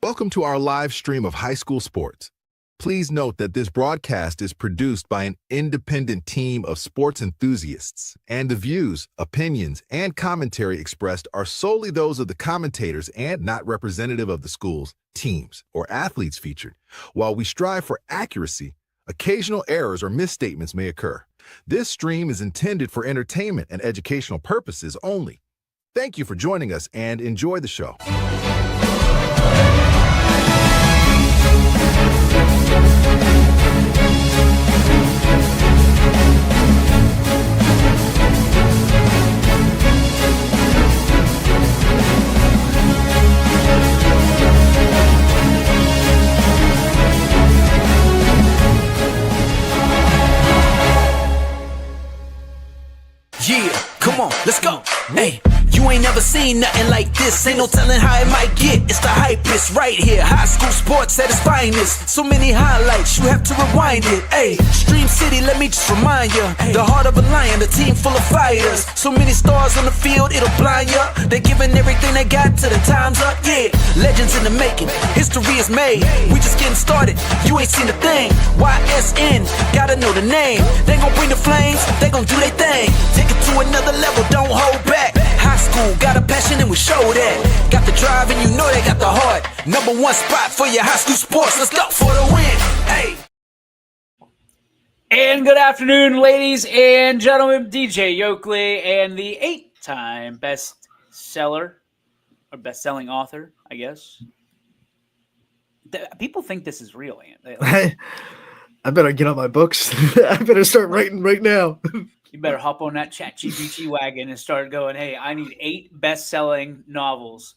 Welcome to our live stream of high school sports. Please note that this broadcast is produced by an independent team of sports enthusiasts, and the views, opinions, and commentary expressed are solely those of the commentators and not representative of the schools, teams, or athletes featured. While we strive for accuracy, occasional errors or misstatements may occur. This stream is intended for entertainment and educational purposes only. Thank you for joining us and enjoy the show. Yeah, come on, let's go. Hey, you ain't never seen nothing like this. Ain't no telling how it might get. It's the hypest right here. High school sports at its finest. So many highlights, you have to rewind it. Hey, Stream City, let me just remind you. The heart of a lion, a team full of fighters. So many stars on the field, it'll blind you. They're giving everything they got till the time's up. Yeah, legends in the making, history is made. We just getting started, you ain't seen a thing. YSN, gotta know the name. They gon' bring the flames, they gon' do their thing. Take it to another level, don't hold back. High school, got a passion and we show that. Got the drive and you know they got the heart. Number one spot for your high school sports. Let's go for the win. Hey. And good afternoon, ladies and gentlemen. DJ Yoakley and the 8-time bestseller or best-selling author, I guess. People think this is real, Ant. I better get on my books. I better start writing right now. You better hop on that ChatGPT wagon and start going, hey, I need 8 best-selling novels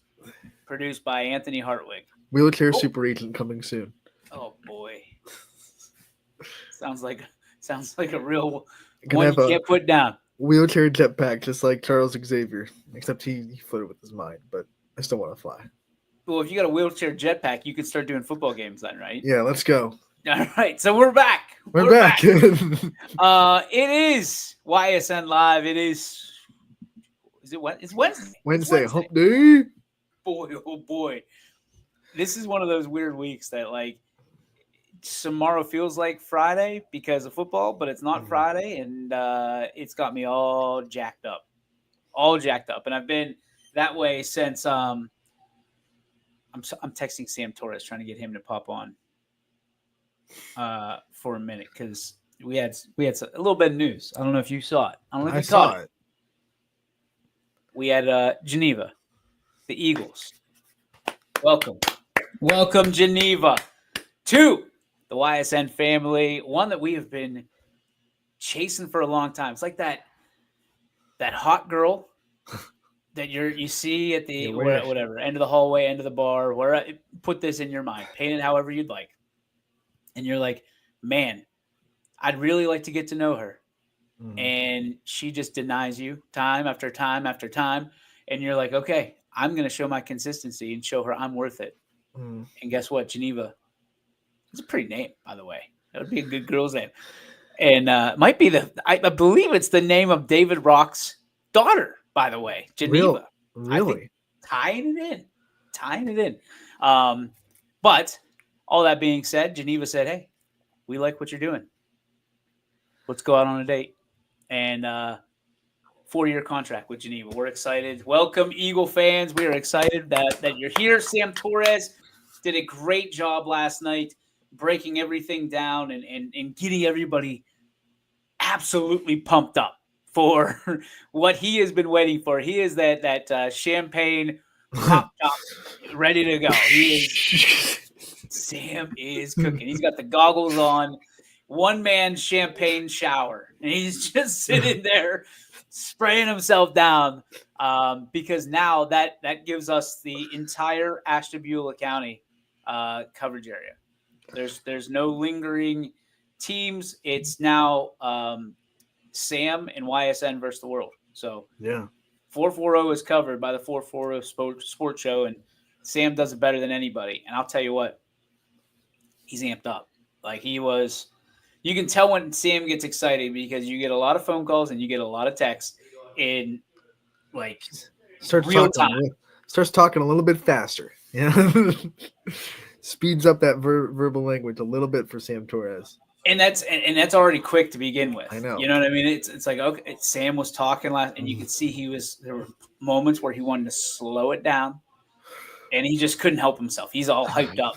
produced by Anthony Hartwig. Wheelchair Super Agent coming soon. Oh, boy. Sounds like a real Can one have you a can't put down. wheelchair jetpack, just like Charles Xavier, except he flew with his mind, but I still want to fly. Well, if you got a wheelchair jetpack, you can start doing football games then, right? Yeah, let's go. All right, so we're back. We're back. It is YSN Live. Is it what? It's Wednesday. Wednesday, hump day. Boy, oh boy. This is one of those weird weeks that like tomorrow feels like Friday because of football, but it's not Friday, and it's got me all jacked up. And I've been that way since I'm texting Sam Torres trying to get him to pop on for a minute because we had a little bit of news. I don't know if you saw it. I don't know if you saw it. We had Geneva, the Eagles. Welcome, Geneva, to the YSN family. One that we have been chasing for a long time. It's like that hot girl that you see at the whatever end of the hallway, end of the bar. Where put this in your mind, paint it however you'd like. And you're like, man, I'd really like to get to know her. And she just denies you time after time after time. And you're like, okay, I'm going to show my consistency and show her I'm worth it. And guess what? Geneva. It's a pretty name, by the way. That would be a good girl's name. And might be I believe it's the name of David Rock's daughter, by the way. Geneva. Really? Tying it in. But all that being said, Geneva said, hey, we like what you're doing. Let's go out on a date. And 4-year contract with Geneva. We're excited. Welcome, Eagle fans. We are excited that you're here. Sam Torres did a great job last night breaking everything down and getting everybody absolutely pumped up for what he has been waiting for. He is that champagne pop top ready to go. Sam is cooking. He's got the goggles on, one-man champagne shower, and he's just sitting there spraying himself down because now that gives us the entire Ashtabula County coverage area. There's no lingering teams. It's now Sam and YSN versus the world. So yeah, 440 is covered by the 440 Sports Show, and Sam does it better than anybody. And I'll tell you what, he's amped up. Like he was. You can tell when Sam gets excited because you get a lot of phone calls and you get a lot of texts in like starts real talking, time. Starts talking a little bit faster. Yeah. Speeds up that verbal language a little bit for Sam Torres. And that's already quick to begin with. I know. You know what I mean? It's like, okay, Sam was talking last, and you could see there were moments where he wanted to slow it down, and he just couldn't help himself. He's all hyped up.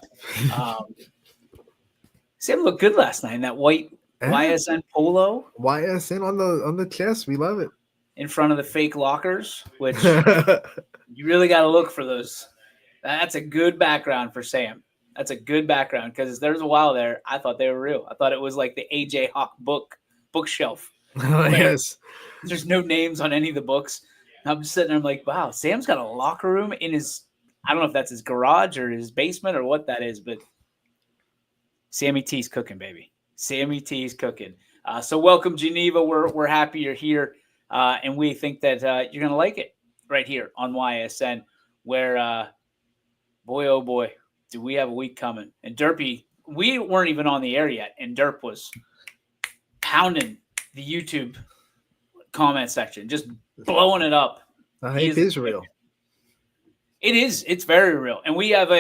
Sam looked good last night in that white YSN polo. YSN on the chest. We love it. In front of the fake lockers, which you really got to look for those. That's a good background for Sam. That's a good background because there's a while there I thought they were real. I thought it was like the AJ Hawk bookshelf. Yes. There's no names on any of the books. And I'm just sitting there, I'm like, wow, Sam's got a locker room in his, I don't know if that's his garage or his basement or what that is, but Sammy T's cooking, baby. Sammy T's cooking. So welcome, Geneva. We're happy you're here. And we think that you're going to like it right here on YSN where, boy, oh boy, do we have a week coming. And Derpy, we weren't even on the air yet, and Derp was pounding the YouTube comment section, just blowing it up. The hype is real. It is. It's very real. And we have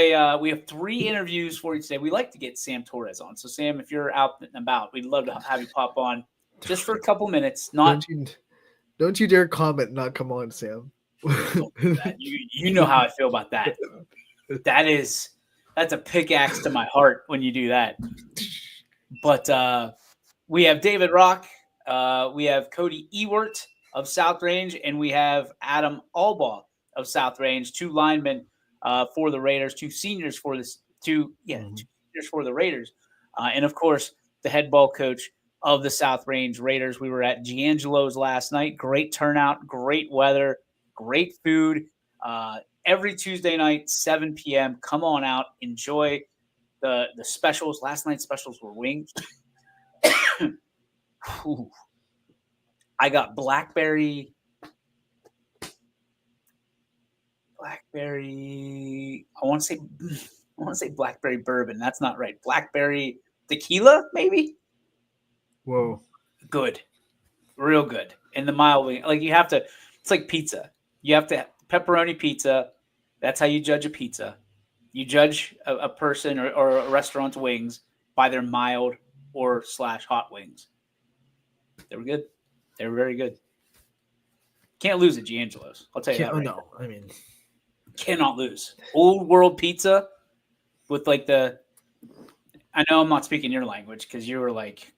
we have 3 interviews for you today. We like to get Sam Torres on. So, Sam, if you're out and about, we'd love to have you pop on just for a couple minutes. Don't you dare comment not come on, Sam. You know how I feel about that. That's a pickaxe to my heart when you do that. But we have David Rock, we have Cody Ewert of South Range, and we have Adam Albaugh of South Range, 2 linemen for the Raiders, 2 seniors for this, 2 seniors for the Raiders, and of course the head ball coach of the South Range Raiders. We were at Giangelo's last night. Great turnout, great weather, great food. Every Tuesday night, 7 p.m. Come on out, enjoy the specials. Last night's specials were wings. I got blackberry. I want to say blackberry bourbon. That's not right. Blackberry tequila, maybe. Whoa. Good, real good. And the mild wing, like you have to. It's like pizza. You have to pepperoni pizza. That's how you judge a pizza. You judge a person or a restaurant's wings by their mild or / hot wings. They were good. They were very good. Can't lose at Giangelo's. I'll tell you that. Right no, I mean, cannot lose. Old world pizza with like I know I'm not speaking your language because you were like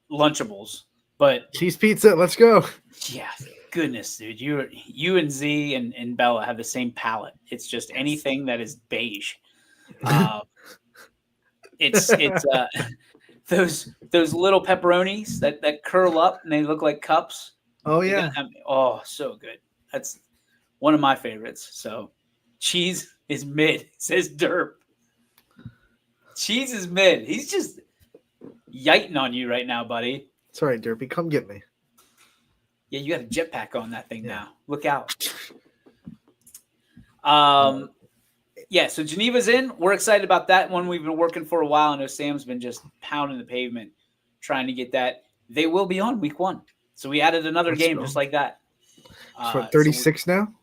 Lunchables, but cheese pizza. Let's go. Yeah. Goodness, dude, you and Z and Bella have the same palate. It's just anything that is beige. It's those little pepperonis that curl up and they look like cups. Oh yeah. So good. That's one of my favorites. So cheese is mid, says Derp. Cheese is mid. He's just yiting on you right now, buddy. It's all right, Derpy. Come get me. Yeah, you got a jetpack on that thing now. Look out. So Geneva's in. We're excited about that one. We've been working for a while. I know Sam's been just pounding the pavement trying to get that. They will be on week 1. So we added another game just like that. So 36 now?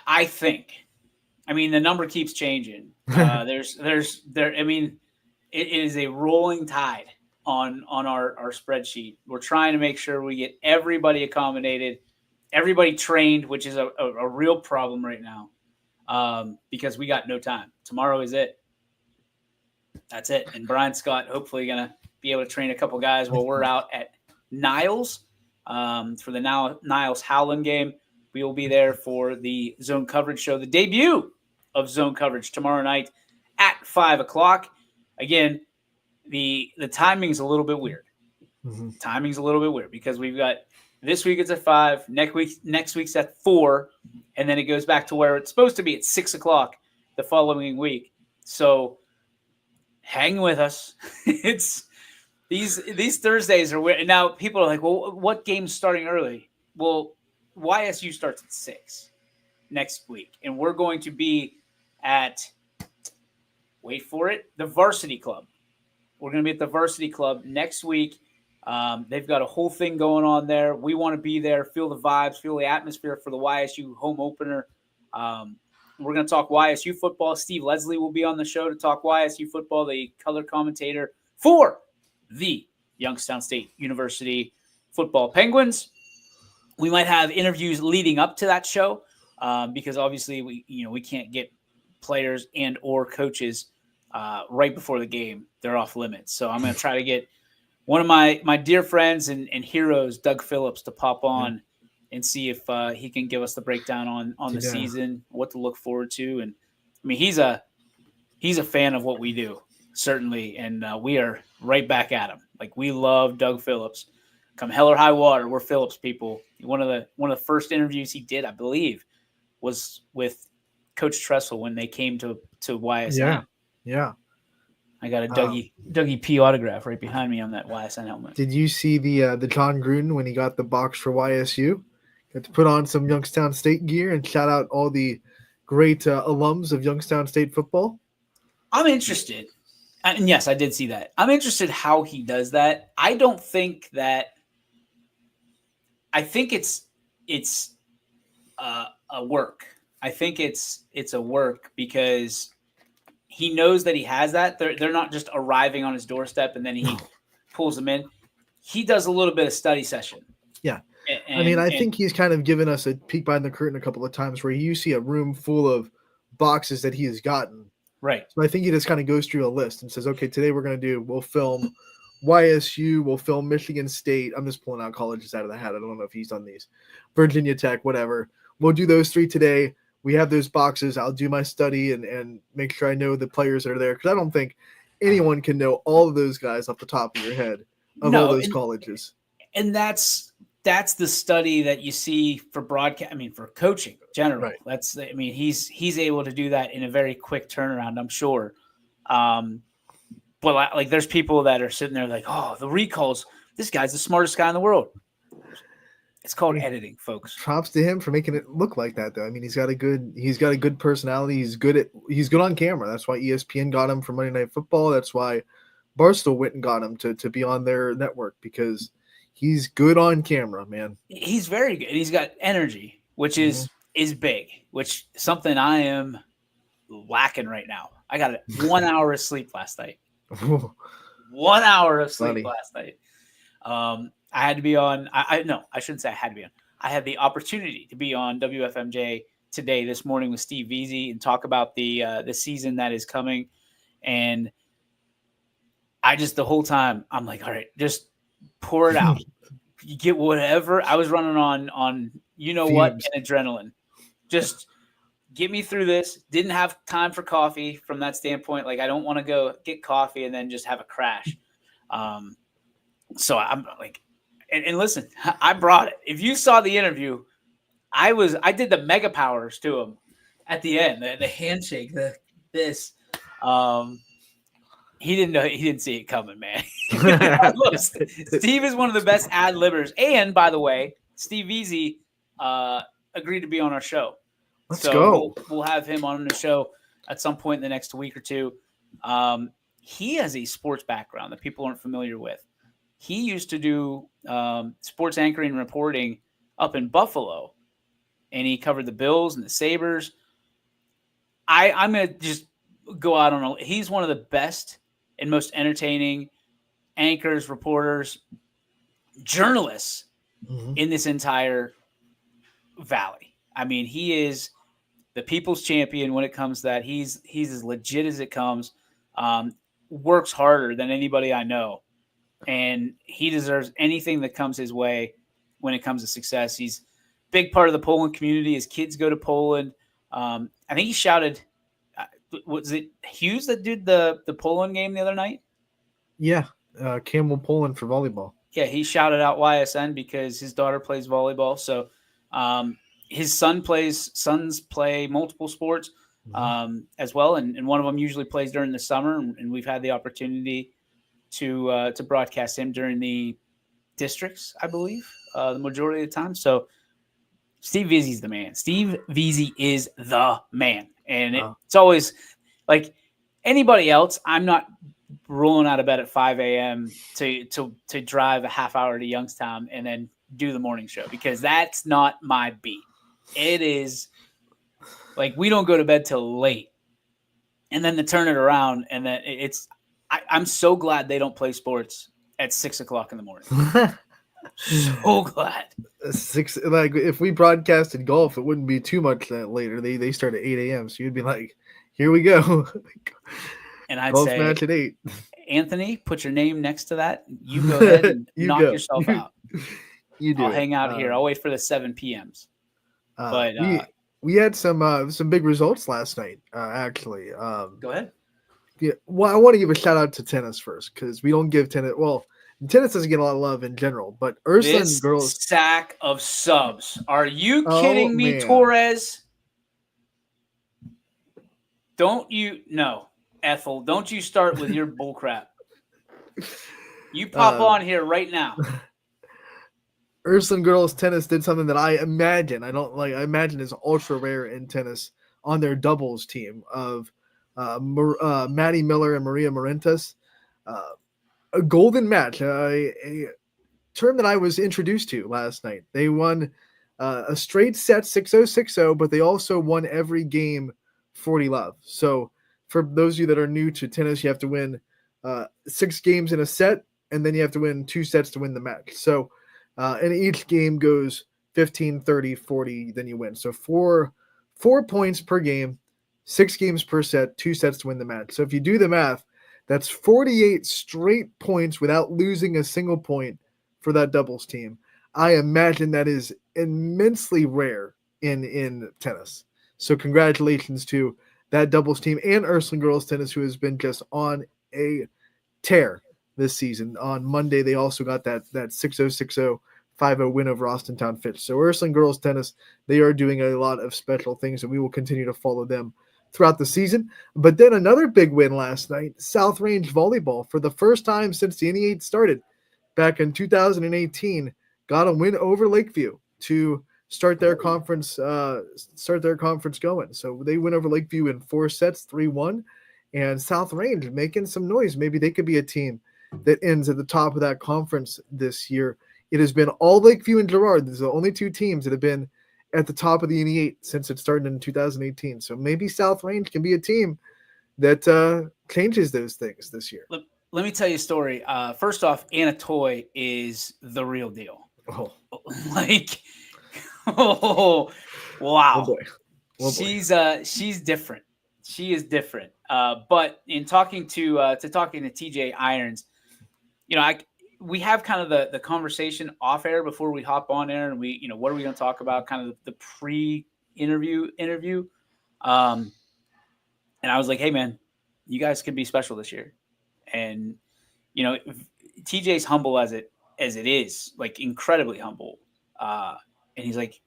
I think. I mean, the number keeps changing. I mean, it is a rolling tide on our spreadsheet. We're trying to make sure we get everybody accommodated, everybody trained, which is a real problem right now because we got no time. Tomorrow is it. That's it. And Brian Scott hopefully going to be able to train a couple guys while we're out at Niles for the Niles Howland game. We will be there for the Zone Coverage show, the debut of Zone Coverage tomorrow night at 5:00. Again, the timing's a little bit weird. Mm-hmm. Timing's a little bit weird because we've got this week it's at 5, next week's at 4, and then it goes back to where it's supposed to be at 6:00 the following week. So hang with us. It's these Thursdays are weird. And now people are like, well, what game's starting early? Well, YSU starts at 6 next week, and we're going to be at, wait for it, the Varsity Club. We're going to be at the Varsity Club next week. They've got a whole thing going on there. We want to be there, feel the vibes, feel the atmosphere for the YSU home opener. We're going to talk YSU football. Steve Leslie will be on the show to talk YSU football, the color commentator for the Youngstown State University football Penguins. We might have interviews leading up to that show because obviously we can't get players and or coaches right before the game. They're off limits. So I'm going to try to get one of my dear friends and heroes, Doug Phillips, to pop on and see if he can give us the breakdown on the season, what to look forward to. And I mean, he's a fan of what we do, certainly. And we are right back at him. Like, we love Doug Phillips. Come hell or high water, we're Phillips people. One of the first interviews he did, I believe, was with Coach Tressel when they came to YSN. Yeah. I got a Dougie P autograph right behind me on that YSN helmet. Did you see the John Gruden when he got the box for YSU? Got to put on some Youngstown State gear and shout out all the great alums of Youngstown State football. I'm interested. And yes, I did see that. I'm interested how he does that. I think it's a work. I think it's a work because he knows that he has that. They're not just arriving on his doorstep and then he pulls them in. He does a little bit of study session. Yeah. I think he's kind of given us a peek behind the curtain a couple of times where you see a room full of boxes that he has gotten. Right. So I think he just kind of goes through a list and says, okay, today we'll film YSU, we'll film Michigan State. I'm just pulling out colleges out of the hat. I don't know if he's done these. Virginia Tech, whatever. We'll do those 3 today. We have those boxes. I'll do my study and make sure I know the players that are there. Because I don't think anyone can know all of those guys off the top of your head of all those colleges. And that's the study that you see for broadcast. I mean, for coaching generally. Right. He's able to do that in a very quick turnaround, I'm sure. But like, there's people that are sitting there like, oh, the recalls. This guy's the smartest guy in the world. It's called editing, folks. Props to him for making it look like that, though. I mean, he's got a good personality. He's good on camera. That's why ESPN got him for Monday Night Football. That's why Barstool went and got him to be on their network because he's good on camera, man. He's very good. He's got energy, which is big, which is something I am lacking right now. I got 1 hour of sleep last night. 1 hour of sleep last night. I had to be on. I shouldn't say I had to be on. I had the opportunity to be on WFMJ today, this morning with Steve Veazey and talk about the season that is coming. And I just the whole time I'm like, all right, just pour it out. You get whatever. I was running on what and adrenaline. Just get me through this. Didn't have time for coffee from that standpoint. Like, I don't want to go get coffee and then just have a crash. So I'm like, and listen, I brought it. If you saw the interview, I did the mega powers to him at the end, the handshake, this. He didn't see it coming, man. Look, Steve is one of the best ad-libbers. And by the way, Steve Veazey agreed to be on our show. Let's go. We'll have him on the show at some point in the next week or two. He has a sports background that people aren't familiar with. He used to do sports anchoring and reporting up in Buffalo, and he covered the Bills and the Sabres. I'm going to just go out on – he's one of the best and most entertaining anchors, reporters, journalists in this entire valley. I mean, he is the people's champion when it comes to that. He's as legit as it comes, works harder than anybody I know. And he deserves anything that comes his way when it comes to success. He's a big part of the Poland community. His kids go to Poland. I think he shouted, was it Hughes that did the Poland game the other night? Yeah, Campbell Poland for volleyball. Yeah, he shouted out YSN because his daughter plays volleyball. So his sons play multiple sports as well. And one of them usually plays during the summer. And we've had the opportunity to broadcast him during the districts, I believe, the majority of the time. So Steve Veazey's the man. Steve Veazey is the man. And it's always like anybody else, I'm not rolling out of bed at 5 a.m. to drive a half hour to Youngstown and then do the morning show because that's not my beat. It is Like, we don't go to bed till late. And then to turn it around, and then I'm so glad they don't play sports at 6 o'clock in the morning. So glad. 6, like if we broadcasted golf, it wouldn't be too much that later. They start at 8 a.m. So you'd be like, here we go. And I'd golf say, match at 8. Anthony, put your name next to that. You go ahead and knock yourself out. You do. I'll hang out here. I'll wait for the 7 p.m.s. But we had some big results last night, actually. Go ahead. Yeah, well, I want to give a shout out to tennis first because we don't give tennis. Well, tennis doesn't get a lot of love in general, but Ursuline This girls stack of subs. Are you kidding me, man. Torres? No, Ethel. Don't you start with your bullcrap. You pop on here right now. Ursuline girls tennis did something that I imagine is ultra rare in tennis on their doubles team of Maddie Miller and Maria Morentas. A golden match, a term that I was introduced to last night. They won a straight set 6-0, 6-0, but they also won every game 40-love. So for those of you that are new to tennis, you have to win 6 games in a set, and then you have to win 2 sets to win the match. So and each game goes 15, 30, 40, then you win. So 4 points per game, 6 games per set, 2 sets to win the match. So if you do the math, that's 48 straight points without losing a single point for that doubles team. I imagine that is immensely rare in tennis. So congratulations to that doubles team and Ursuline girls tennis, who has been just on a tear this season. On Monday, they also got that 6-0, 6-0, 5-0 win over Austintown Fitch. So Ursuline girls tennis, they are doing a lot of special things, and we will continue to follow them throughout the season. But then another big win last night, South Range Volleyball, for the first time since the NE8 started back in 2018, got a win over Lakeview to start their conference going. So they win over Lakeview in 4 sets, 3-1, and South Range making some noise. Maybe they could be a team that ends at the top of that conference this year. It has been all Lakeview and Girard. These are the only 2 teams that have been at the top of the NE8 since it started in 2018. So maybe South Range can be a team that changes those things this year. Let me tell you a story. First off, Anna Toy is the real deal. Oh, Oh, wow. oh boy. Oh boy. She's different. She is different. But in talking to TJ Irons, we have kind of the conversation off air before we hop on air, and we, what are we going to talk about? Kind of the pre-interview. And I was like, hey man, you guys could be special this year. And, TJ's humble as it is, like incredibly humble. And he's like,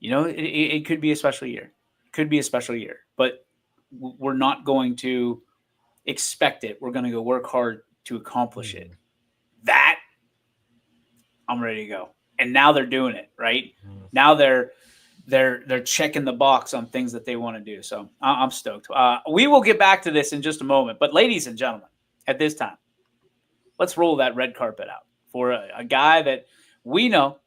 it could be a special year. It could be a special year, but we're not going to expect it. We're going to go work hard to accomplish it. That I'm ready to go. And now they're doing it, right? Now they're checking the box on things that they want to do. So I'm stoked. We will get back to this in just a moment. But ladies and gentlemen, at this time, let's roll that red carpet out for a guy that we know,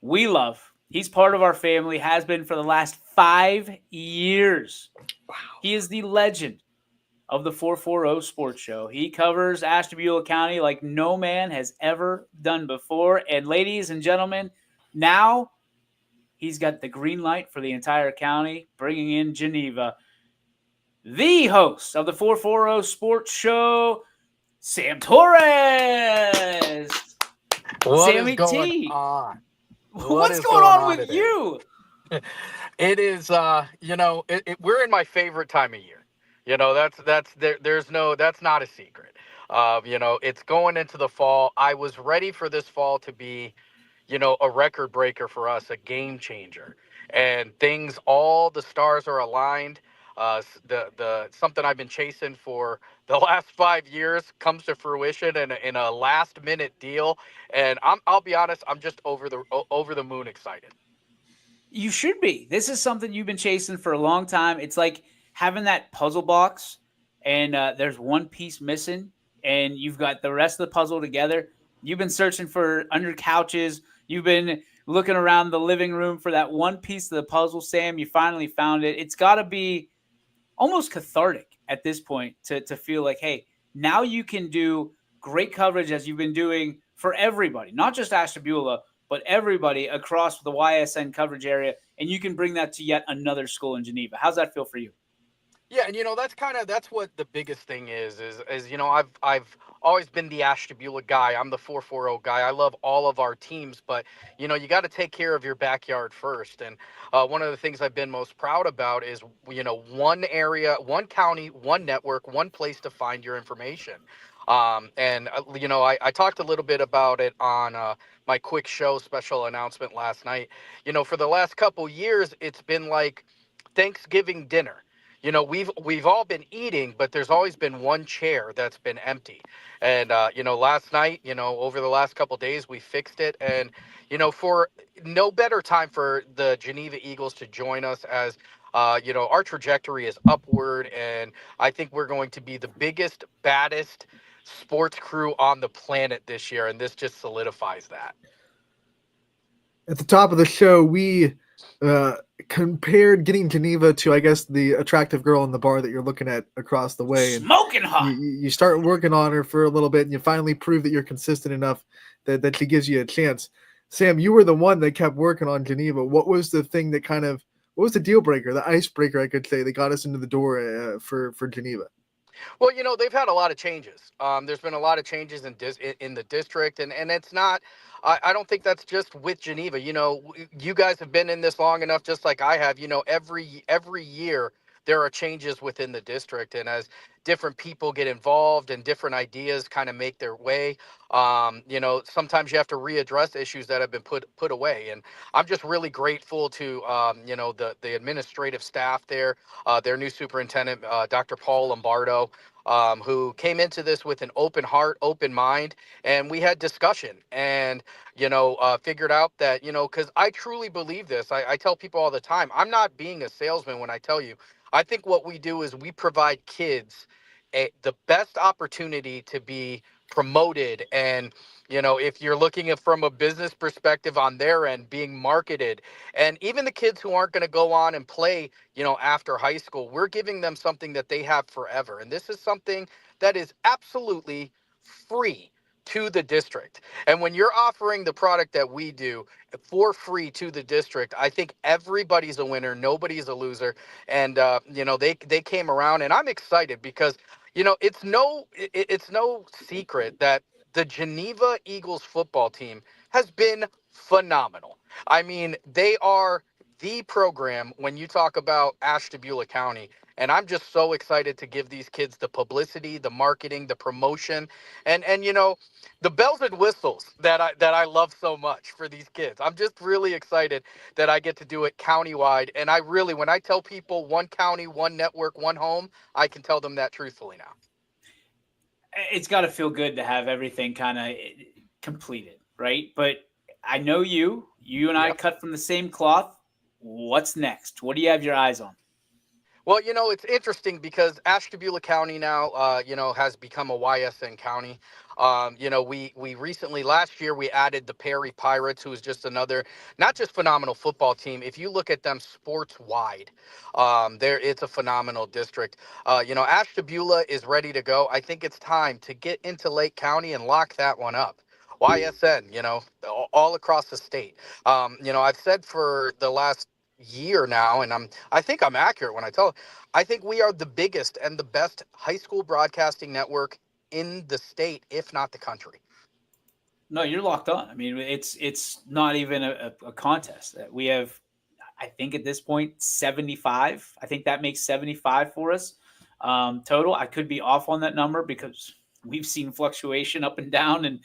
we love. He's part of our family, has been for the last 5 years. Wow. He is the legend of the 440 Sports Show. He covers Ashtabula County like no man has ever done before. And ladies and gentlemen, now he's got the green light for the entire county, bringing in Geneva. The host of the 440 Sports Show, Sam Torres. Sammy T. What's going on with you? It is, we're in my favorite time of year. That's not a secret. It's going into the fall. I was ready for this fall to be, a record breaker for us, a game changer, and all the stars are aligned. The something I've been chasing for the last 5 years comes to fruition in a last minute deal. And I'll be honest, I'm just over the moon excited. You should be. This is something you've been chasing for a long time. It's like having that puzzle box and there's one piece missing and you've got the rest of the puzzle together. You've been searching for under couches. You've been looking around the living room for that one piece of the puzzle, Sam. You finally found it. It's got to be almost cathartic at this point to feel like, hey, now you can do great coverage as you've been doing for everybody, not just Ashtabula, but everybody across the YSN coverage area, and you can bring that to yet another school in Geneva. How's that feel for you? Yeah, and that's what the biggest thing is I've always been the Ashtabula guy. I'm the 440 guy. I love all of our teams, but you got to take care of your backyard first. And one of the things I've been most proud about is one area, one county, one network, one place to find your information. I talked a little bit about it on my quick show special announcement last night. For the last couple years, it's been like Thanksgiving dinner. We've all been eating, but there's always been one chair that's been empty. And last night, over the last couple days, we fixed it. And for no better time for the Geneva Eagles to join us as our trajectory is upward, and I think we're going to be the biggest, baddest sports crew on the planet this year, and this just solidifies that. At the top of the show, we compared getting Geneva to, I guess, the attractive girl in the bar that you're looking at across the way. And smoking hot. You start working on her for a little bit, and you finally prove that you're consistent enough that she gives you a chance. Sam, you were the one that kept working on Geneva. What was the thing that what was the deal breaker, the icebreaker, I could say, that got us into the door for Geneva? Well, they've had a lot of changes. There's been a lot of changes in the district, and it's not. I don't think that's just with Geneva. You guys have been in this long enough, just like I have. Every year there are changes within the district, and as different people get involved and different ideas kind of make their way, sometimes you have to readdress issues that have been put away. And I'm just really grateful to the administrative staff there, their new superintendent, Dr. Paul Lombardo, who came into this with an open heart, open mind, and we had discussion and, figured out that, because I truly believe this. I tell people all the time, I'm not being a salesman when I tell you. I think what we do is we provide kids the best opportunity to be promoted. And, if you're looking at from a business perspective on their end, being marketed, and even the kids who aren't going to go on and play, after high school, we're giving them something that they have forever. And this is something that is absolutely free to the district. And when you're offering the product that we do for free to the district, I think everybody's a winner. Nobody's a loser. And, they came around, and I'm excited because, it's no secret that the Geneva Eagles football team has been phenomenal. I mean, they are the program when you talk about Ashtabula County. And I'm just so excited to give these kids the publicity, the marketing, the promotion, and the bells and whistles that I love so much for these kids. I'm just really excited that I get to do it countywide. And when I tell people one county, one network, one home, I can tell them that truthfully now. It's got to feel good to have everything kind of completed, right? But I know you and I cut from the same cloth. What's next? What do you have your eyes on? Well, it's interesting because Ashtabula County now, has become a YSN county. We recently, last year, we added the Perry Pirates, who is just another, not just phenomenal football team. If you look at them sports wide, it's a phenomenal district. Ashtabula is ready to go. I think it's time to get into Lake County and lock that one up. YSN, all across the state. I've said for the last year now, and I think I'm accurate when I tell. I think we are the biggest and the best high school broadcasting network in the state, if not the country. No, you're locked on. I mean, it's not even a contest. We have, I think at this point, 75. I think that makes 75 for us total. I could be off on that number because we've seen fluctuation up and down, and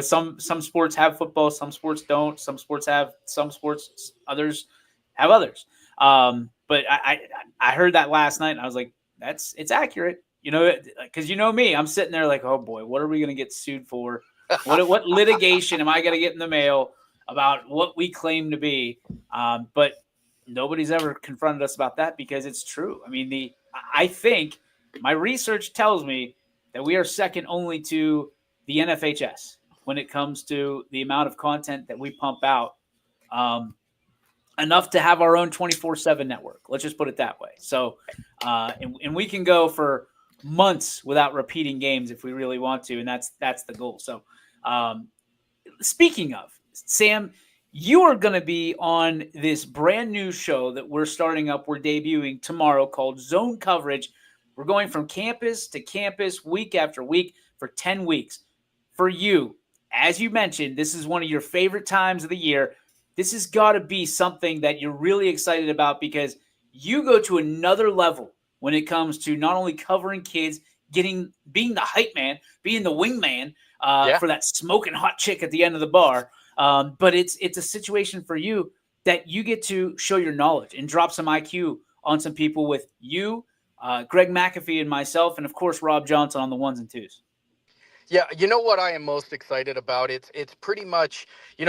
some sports have football, some sports don't. Some sports have some sports, others have others. But I heard that last night, and I was like, it's accurate, because me, I'm sitting there like, oh boy, what are we going to get sued for? What litigation am I going to get in the mail about what we claim to be? But nobody's ever confronted us about that because it's true. I mean, I think my research tells me that we are second only to the NFHS when it comes to the amount of content that we pump out enough to have our own 24/7 network. Let's just put it that way. So, and we can go for months without repeating games if we really want to, and that's the goal. So, speaking of, Sam, you are going to be on this brand new show that we're starting up. We're debuting tomorrow called Zone Coverage. We're going from campus to campus week after week for 10 weeks. For you, as you mentioned, this is one of your favorite times of the year. This has got to be something that you're really excited about because you go to another level when it comes to not only covering kids, being the hype man, being the wingman for that smoking hot chick at the end of the bar. But it's a situation for you that you get to show your knowledge and drop some IQ on some people with you, Greg McAfee and myself, and of course, Rob Johnson on the ones and twos. Yeah, you know what I am most excited about? It's pretty much,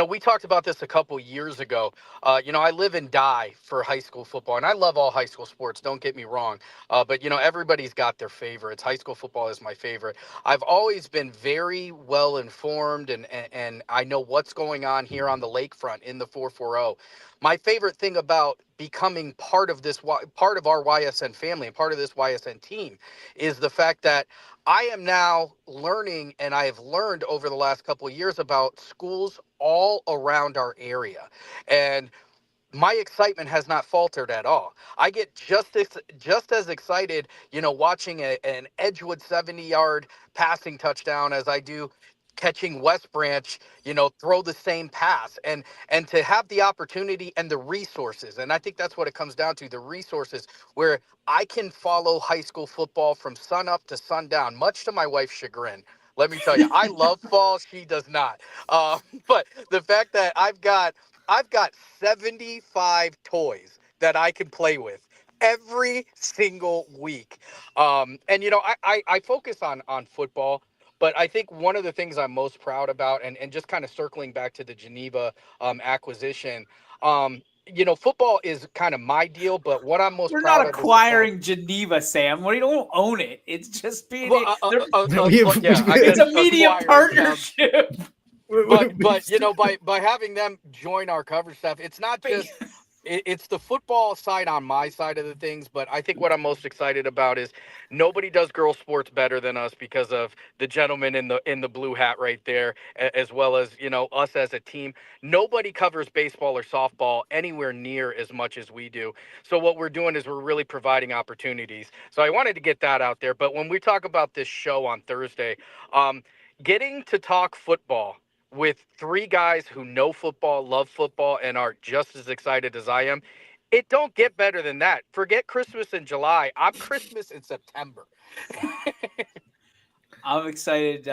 we talked about this a couple years ago. I live and die for high school football, and I love all high school sports, don't get me wrong. But, everybody's got their favorites. High school football is my favorite. I've always been very well informed, and I know what's going on here on the lakefront in the 440. My favorite thing about becoming part of our YSN family and part of this YSN team is the fact that I am now learning, and I have learned over the last couple of years about schools all around our area. And my excitement has not faltered at all. I get just as excited, watching an Edgewood 70-yard passing touchdown as I do catching West Branch, throw the same pass, and to have the opportunity and the resources. And I think that's what it comes down to, the resources where I can follow high school football from sun up to sundown, much to my wife's chagrin. Let me tell you, I love fall. She does not. But the fact that I've got 75 toys that I can play with every single week. And, I focus on football. But I think one of the things I'm most proud about, and just kind of circling back to the Geneva acquisition, football is kind of my deal. But what I'm most We're proud not of acquiring Geneva, Sam. We don't own it. It's just being it's a media partnership. But by having them join our coverage staff, it's not just. It's the football side on my side of the things, but I think what I'm most excited about is nobody does girls sports better than us because of the gentleman in the blue hat right there, as well as us as a team. Nobody covers baseball or softball anywhere near as much as we do. So what we're doing is we're really providing opportunities. So I wanted to get that out there. But when we talk about this show on Thursday, getting to talk football with three guys who know football, love football, and are just as excited as I am, it don't get better than that. Forget Christmas in July. I'm Christmas in September. I'm excited.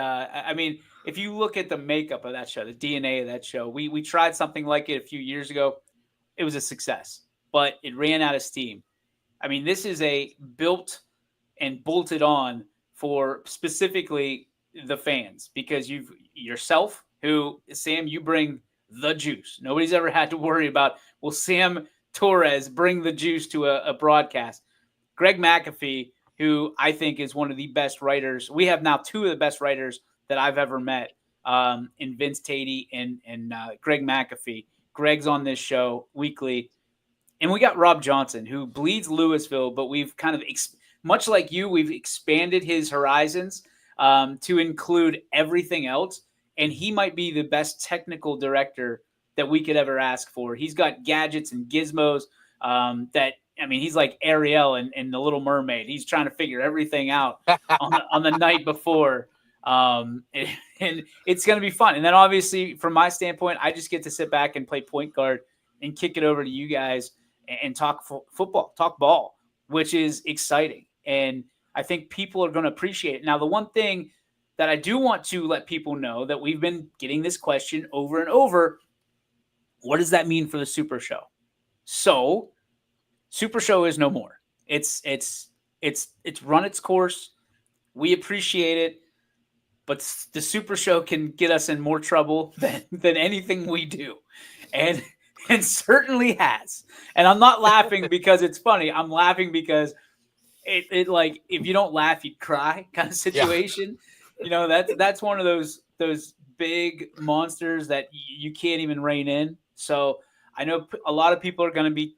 If you look at the makeup of that show, the DNA of that show, we tried something like it a few years ago. It was a success, but it ran out of steam. I mean, this is a built and bolted on for specifically the fans because you've yourself, who, Sam, you bring the juice. Nobody's ever had to worry about, will Sam Torres bring the juice to a broadcast? Greg McAfee, who I think is one of the best writers. We have now two of the best writers that I've ever met in Vince Tatey and Greg McAfee. Greg's on this show weekly. And we got Rob Johnson, who bleeds Louisville, but we've kind of, much like you, we've expanded his horizons to include everything else. And he might be the best technical director that we could ever ask for. He's got gadgets and gizmos he's like Ariel and the Little Mermaid. He's trying to figure everything out on the night before. And it's going to be fun. And then obviously, from my standpoint, I just get to sit back and play point guard and kick it over to you guys and talk football, talk ball, which is exciting. And I think people are going to appreciate it. Now, the one thing that I do want to let people know that we've been getting this question over and over. What does that mean for the Super Show? So Super Show is no more. It's run its course. We appreciate it, but the Super Show can get us in more trouble than anything we do. And certainly has. And I'm not laughing because it's funny. I'm laughing because it like, if you don't laugh, you cry kind of situation. Yeah. That's one of those big monsters that you can't even rein in. So I know a lot of people are going to be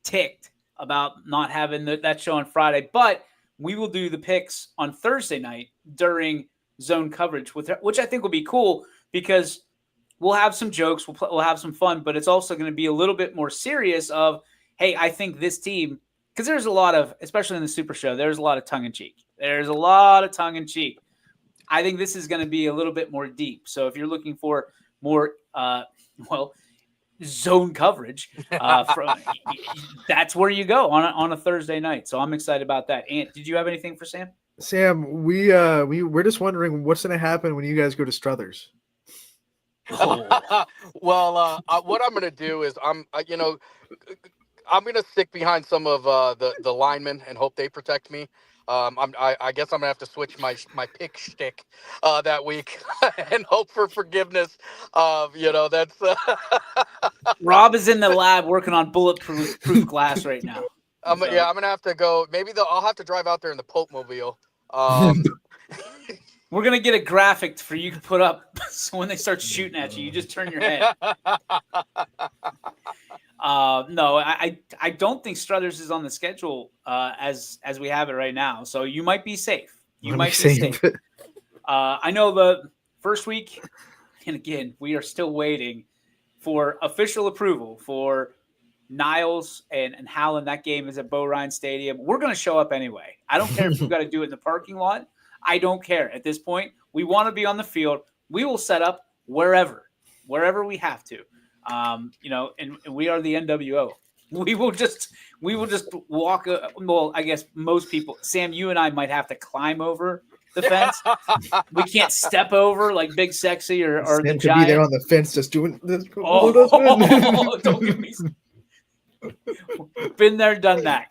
ticked about not having that show on Friday, but we will do the picks on Thursday night during zone coverage, which I think will be cool because we'll have some jokes, we'll have some fun, but it's also going to be a little bit more serious of, hey, I think this team, because there's a lot of, especially in the Super Show, there's a lot of tongue-in-cheek. There's a lot of tongue-in-cheek. I think this is going to be a little bit more deep. So if you're looking for more, zone coverage, that's where you go on a Thursday night. So I'm excited about that. Ant, did you have anything for Sam? Sam, we're just wondering what's going to happen when you guys go to Struthers. Oh. Well, what I'm going to do is I'm going to stick behind some of the linemen and hope they protect me. I guess I'm gonna have to switch my pick shtick that week and hope for forgiveness. That's Rob is in the lab working on bulletproof glass right now. I'm gonna have to go. Maybe I'll have to drive out there in the Pope Mobile. We're gonna get a graphic for you to put up so when they start shooting at you, you just turn your head. No, I don't think Struthers is on the schedule as we have it right now. So you might be safe. You might be safe. I know the first week, and again, we are still waiting for official approval for Niles and Howland. That game is at Bo Ryan Stadium. We're going to show up anyway. I don't care if we've got to do it in the parking lot. I don't care at this point. We want to be on the field. We will set up wherever we have to. And we are the NWO. We will just walk. Well, I guess most people, Sam, you and I might have to climb over the fence. We can't step over like Big Sexy or Sam the could Giant. be there on the fence just doing this. Don't give me. Been there, done that.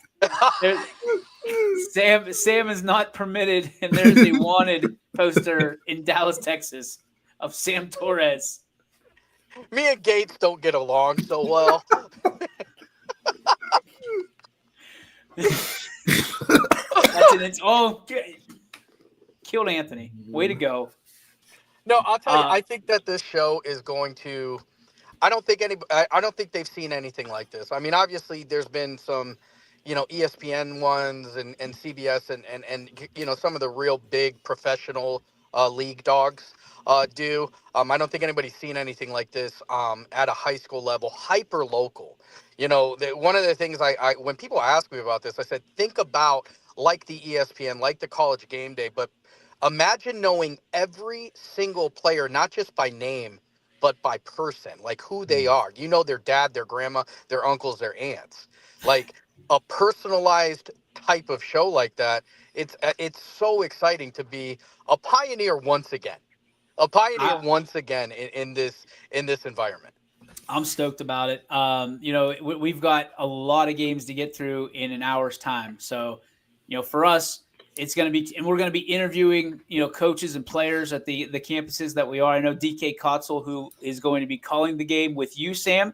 Sam is not permitted, and there's a wanted poster in Dallas, Texas, of Sam Torres. Me and Gates don't get along so well. That's it. It's killed Anthony. Way to go. No, I'll tell you. I think that this show is going to. I don't think they've seen anything like this. I mean, obviously, there's been some, ESPN ones and CBS and some of the real big professional league dogs do. I don't think anybody's seen anything like this at a high school level, hyper local. One of the things I when people ask me about this, I said, think about like the ESPN, like the College Game Day, but imagine knowing every single player, not just by name, but by person, like who they are. Their dad, their grandma, their uncles, their aunts. Like a personalized type of show like that. It's so exciting to be a pioneer once again. In this environment. I'm stoked about it. We've got a lot of games to get through in an hour's time. So, for us, it's going to be, and we're going to be interviewing, coaches and players at the campuses that we are. I know DK Kotzel, who is going to be calling the game with you, Sam,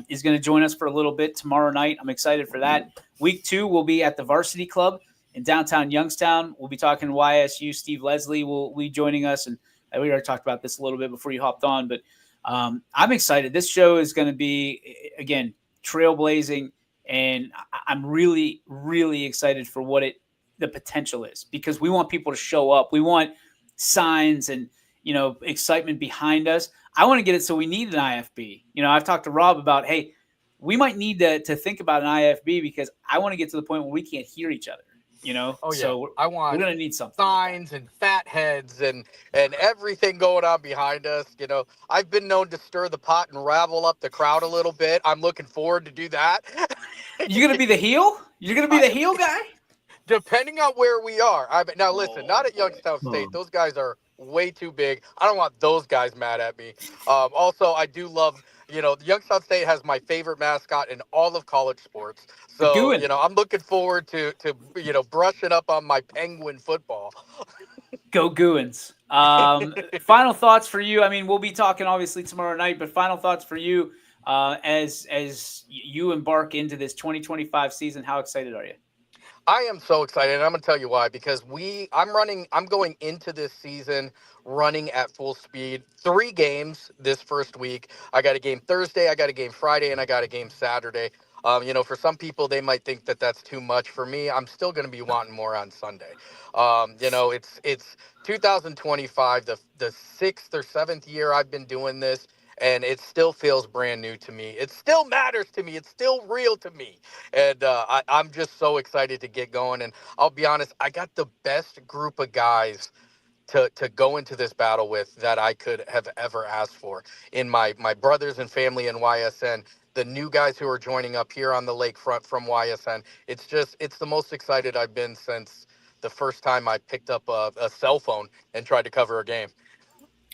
is going to join us for a little bit tomorrow night. I'm excited for that. Week 2 will be at the Varsity Club in downtown Youngstown. We'll be talking YSU. Steve Leslie will be joining us, and we already talked about this a little bit before you hopped on, but I'm excited. This show is going to be, again, trailblazing, and I'm really, really excited for what the potential is, because we want people to show up. We want signs and, excitement behind us. I want to get it so we need an IFB. I've talked to Rob about, hey, we might need to think about an IFB because I want to get to the point where we can't hear each other. Oh, yeah. So we're going to need something. Signs and fat heads and everything going on behind us. I've been known to stir the pot and ravel up the crowd a little bit. I'm looking forward to do that. You're going to be the heel? You're going to be the heel guy? Depending on where we are. Now, listen, not at Youngstown State. Those guys are way too big. I don't want those guys mad at me. Also, I do love, Youngstown State has my favorite mascot in all of college sports. So, I'm looking forward to brushing up on my Penguin football. Go Goons. Final thoughts for you. I mean, we'll be talking obviously tomorrow night, but final thoughts for you as you embark into this 2025 season. How excited are you? I am so excited, and I'm going to tell you why. Because I'm going into this season running at full speed. 3 games this first week. I got a game Thursday, I got a game Friday, and I got a game Saturday. For some people, they might think that that's too much. For me, I'm still going to be wanting more on Sunday. It's 2025, the 6th or 7th year I've been doing this, and it still feels brand new to me. It still matters to me. It's still real to me. And I'm just so excited to get going. And I'll be honest, I got the best group of guys to go into this battle with that I could have ever asked for in my brothers and family in YSN. The new guys who are joining up here on the lakefront from YSN. It's the most excited I've been since the first time I picked up a cell phone and tried to cover a game.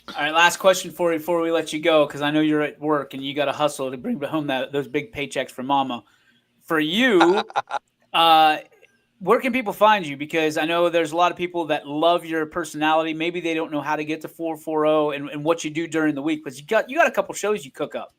All right, last question for you before we let you go, because I know you're at work and you got to hustle to bring home those big paychecks for Mama. For you, where can people find you? Because I know there's a lot of people that love your personality. Maybe they don't know how to get to 440 and what you do during the week, but you got a couple shows you cook up.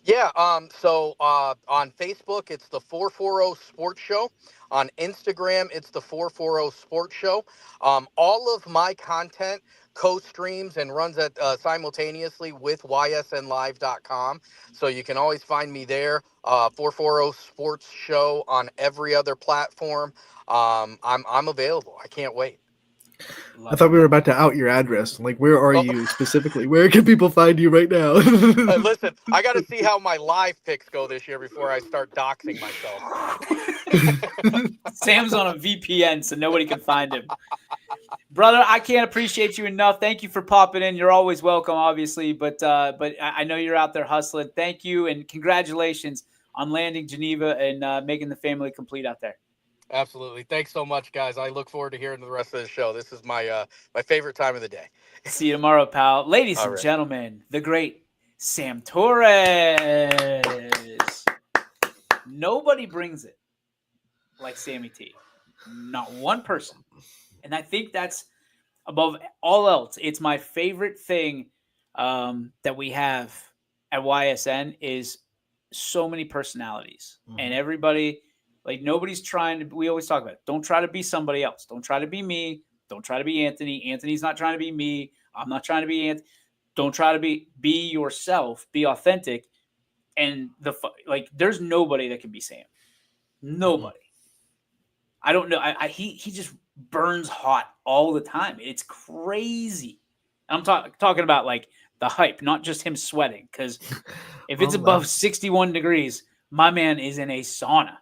Yeah. So on Facebook, it's the 440 Sports Show. On Instagram, it's the 440 Sports Show. All of my content co-streams and runs at simultaneously with ysnlive.com. So you can always find me there. 440 Sports Show on every other platform. I'm available. I can't wait. I thought we were about to out your address. Like, where are you specifically? Where can people find you right now? Listen, I got to see how my live picks go this year before I start doxing myself. Sam's on a VPN, so nobody can find him. Brother, I can't appreciate you enough. Thank you for popping in. You're always welcome, obviously, but I know you're out there hustling. Thank you, and congratulations on landing Geneva and making the family complete out there. Absolutely. Thanks so much, guys. I look forward to hearing the rest of the show. This is my favorite time of the day. See you tomorrow, pal. Ladies and gentlemen, the great Sam Torres. Nobody brings it like Sammy T. Not one person. And I think that's above all else. It's my favorite thing that we have at YSN is so many personalities. Mm-hmm. And everybody... Like, nobody's trying to – we always talk about it. Don't try to be somebody else. Don't try to be me. Don't try to be Anthony. Anthony's not trying to be me. I'm not trying to be Anthony. Don't try to be yourself. Be authentic. And, there's nobody that can be Sam. Nobody. I don't know. He just burns hot all the time. It's crazy. I'm talking about, like, the hype, not just him sweating. Because if it's above 61 degrees, my man is in a sauna.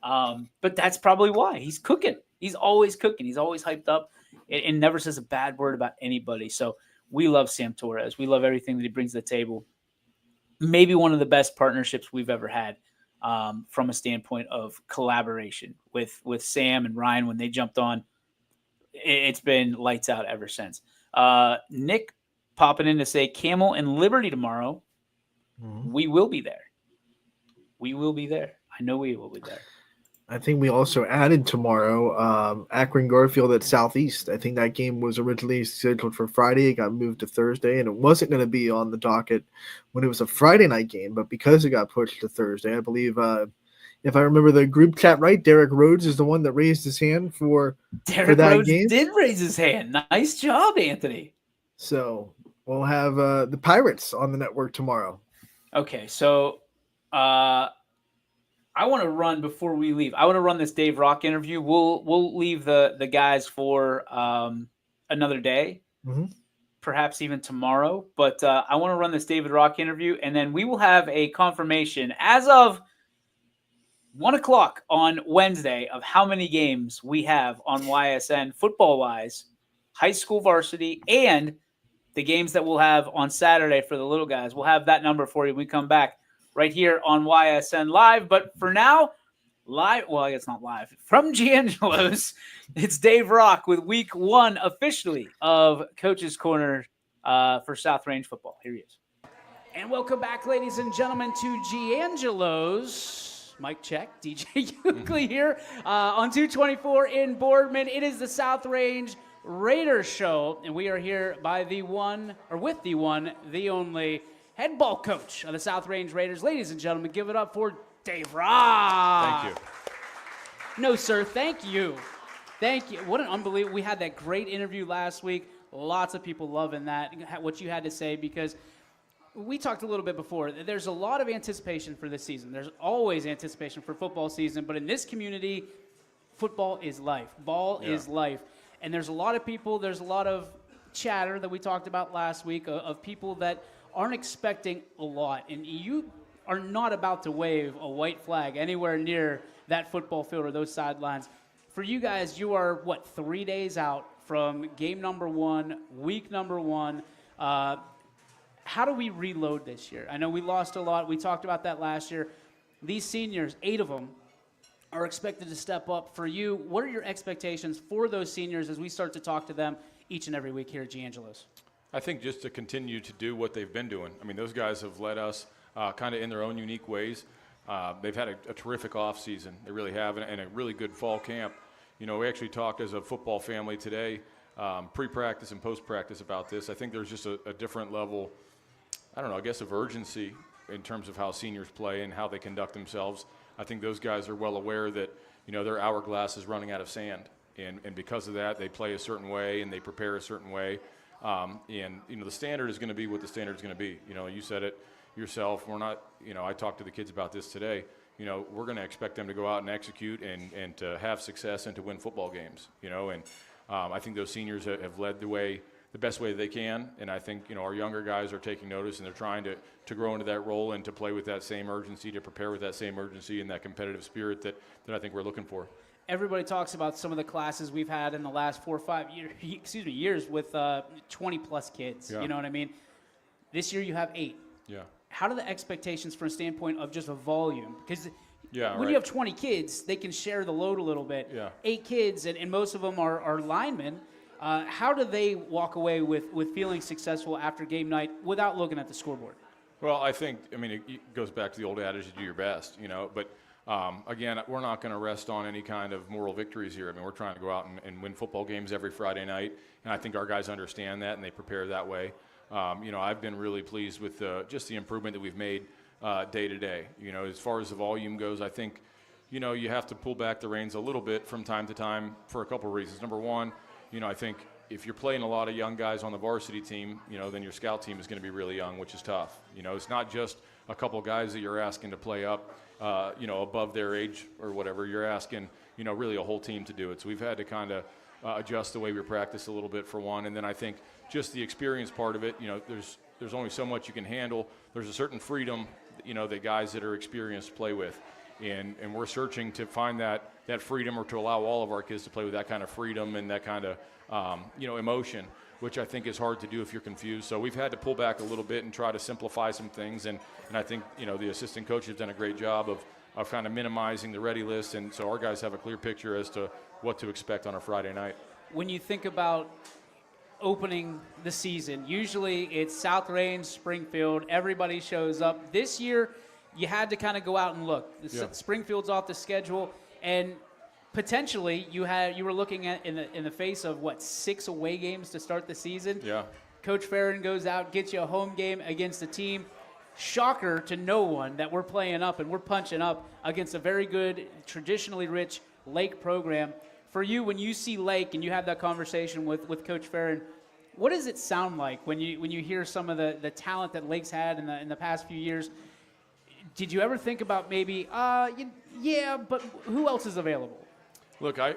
But that's probably why he's cooking. He's always cooking. He's always hyped up and never says a bad word about anybody. So we love Sam Torres. We love everything that he brings to the table. Maybe one of the best partnerships we've ever had from a standpoint of collaboration with Sam and Ryan when they jumped on. It's been lights out ever since. Nick popping in to say Camel and Liberty tomorrow. Mm-hmm. We will be there. We will be there. I know we will be there. I think we also added tomorrow Akron Garfield at Southeast. I think that game was originally scheduled for Friday. It got moved to Thursday, and it wasn't going to be on the docket when it was a Friday night game. But because it got pushed to Thursday, I believe, if I remember the group chat right, Derek Rhodes is the one that raised his hand for that Rhodes game. Did raise his hand. Nice job, Anthony. So we'll have the Pirates on the network tomorrow. Okay, so I want to run before we leave. I want to run this Dave Rock interview. We'll leave the guys for another day, perhaps even tomorrow. But I want to run this David Rock interview, and then we will have a confirmation as of 1:00 on Wednesday of how many games we have on YSN football-wise, high school varsity, and the games that we'll have on Saturday for the little guys. We'll have that number for you when we come back. Right here on YSN Live. But for now, live, well, I guess not live, from Giangelo's, it's Dave Rock with week 1 officially of Coach's Corner for South Range football. Here he is. And welcome back, ladies and gentlemen, to Giangelo's. Mic check, DJ Euclid here on 224 in Boardman. It is the South Range Raiders show, and we are here by the one, the only head ball coach of the South Range Raiders. Ladies and gentlemen, give it up for Dave Rock. Thank you. No, sir. Thank you. Thank you. What an unbelievable. We had that great interview last week. Lots of people loving that, what you had to say, because we talked a little bit before. There's a lot of anticipation for this season. There's always anticipation for football season, but in this community, football is life. Ball is life. And there's a lot of people, there's a lot of chatter that we talked about last week of people that aren't expecting a lot. And you are not about to wave a white flag anywhere near that football field or those sidelines. For you guys, you are, 3 days out from game number 1, week number 1. How do we reload this year? I know we lost a lot. We talked about that last year. These seniors, 8 of them, are expected to step up. For you, what are your expectations for those seniors as we start to talk to them each and every week here at Giangelo's? I think just to continue to do what they've been doing. I mean, those guys have led us kind of in their own unique ways. They've had a terrific offseason. They really have, and a really good fall camp. You know, we actually talked as a football family today, pre-practice and post-practice about this. I think there's just a different level, I don't know, I guess of urgency in terms of how seniors play and how they conduct themselves. I think those guys are well aware that, you know, their hourglass is running out of sand. And because of that, they play a certain way and they prepare a certain way. And, you know, the standard is going to be what the standard is going to be. You know, you said it yourself. We're not, you know, I talked to the kids about this today. You know, we're going to expect them to go out and execute and to have success and to win football games, you know. And I think those seniors have led the way, the best way they can. And I think, you know, our younger guys are taking notice and they're trying to grow into that role and to play with that same urgency, to prepare with that same urgency and that competitive spirit that I think we're looking for. Everybody talks about some of the classes we've had in the last 4 or 5 years with 20-plus kids. Yeah. You know what I mean? This year you have 8. Yeah. How do the expectations from a standpoint of just a volume? Because when right. you have 20 kids, they can share the load a little bit. Yeah. 8 kids, and most of them are linemen. How do they walk away with feeling successful after game night without looking at the scoreboard? Well, I think, I mean, it goes back to the old adage, you do your best, you know. But, again, we're not going to rest on any kind of moral victories here. I mean, we're trying to go out and win football games every Friday night, and I think our guys understand that and they prepare that way. You know, I've been really pleased with just the improvement that we've made day to day. You know, as far as the volume goes, I think, you know, you have to pull back the reins a little bit from time to time for a couple of reasons. Number one, you know, I think if you're playing a lot of young guys on the varsity team, you know, then your scout team is going to be really young, which is tough. You know, it's not just a couple of guys that you're asking to play up, you know, above their age or whatever. You're asking, you know, really a whole team to do it. So we've had to kind of adjust the way we practice a little bit for one. And then I think just the experience part of it, you know, there's only so much you can handle. There's a certain freedom, you know, that guys that are experienced play with. And we're searching to find that freedom, or to allow all of our kids to play with that kind of freedom and that kind of, you know, emotion, which I think is hard to do if you're confused. So we've had to pull back a little bit and try to simplify some things. And I think, you know, the assistant coach has done a great job of kind of minimizing the ready list. And so our guys have a clear picture as to what to expect on a Friday night. When you think about opening the season, usually it's South Range, Springfield, everybody shows up. This year, you had to kind of go out and look. Springfield's off the schedule, and potentially you were looking at in the face of 6 away games to start the season. Yeah. Coach Farron goes out, gets you a home game against a team. Shocker to no one that we're playing up and we're punching up against a very good, traditionally rich Lake program. For you, when you see Lake and you have that conversation with Coach Farron, what does it sound like when you hear some of the talent that Lake's had in the past few years? Did you ever think about maybe, yeah, but who else is available? Look, I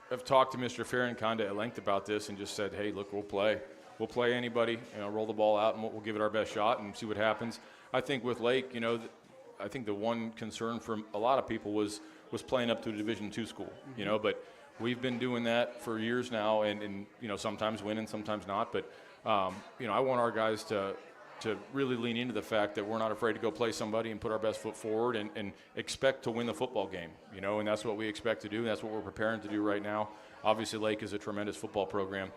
have talked to Mr. Farron kind of at length about this and just said, hey, look, we'll play anybody, you know, roll the ball out and we'll give it our best shot and see what happens. I think with Lake, you know, I think the one concern for a lot of people was playing up to a Division II school, you know, but we've been doing that for years now and you know, sometimes win and sometimes not. But, you know, I want our guys to really lean into the fact that we're not afraid to go play somebody and put our best foot forward and expect to win the football game, you know, and that's what we expect to do. And that's what we're preparing to do right now. Obviously, Lake is a tremendous football program.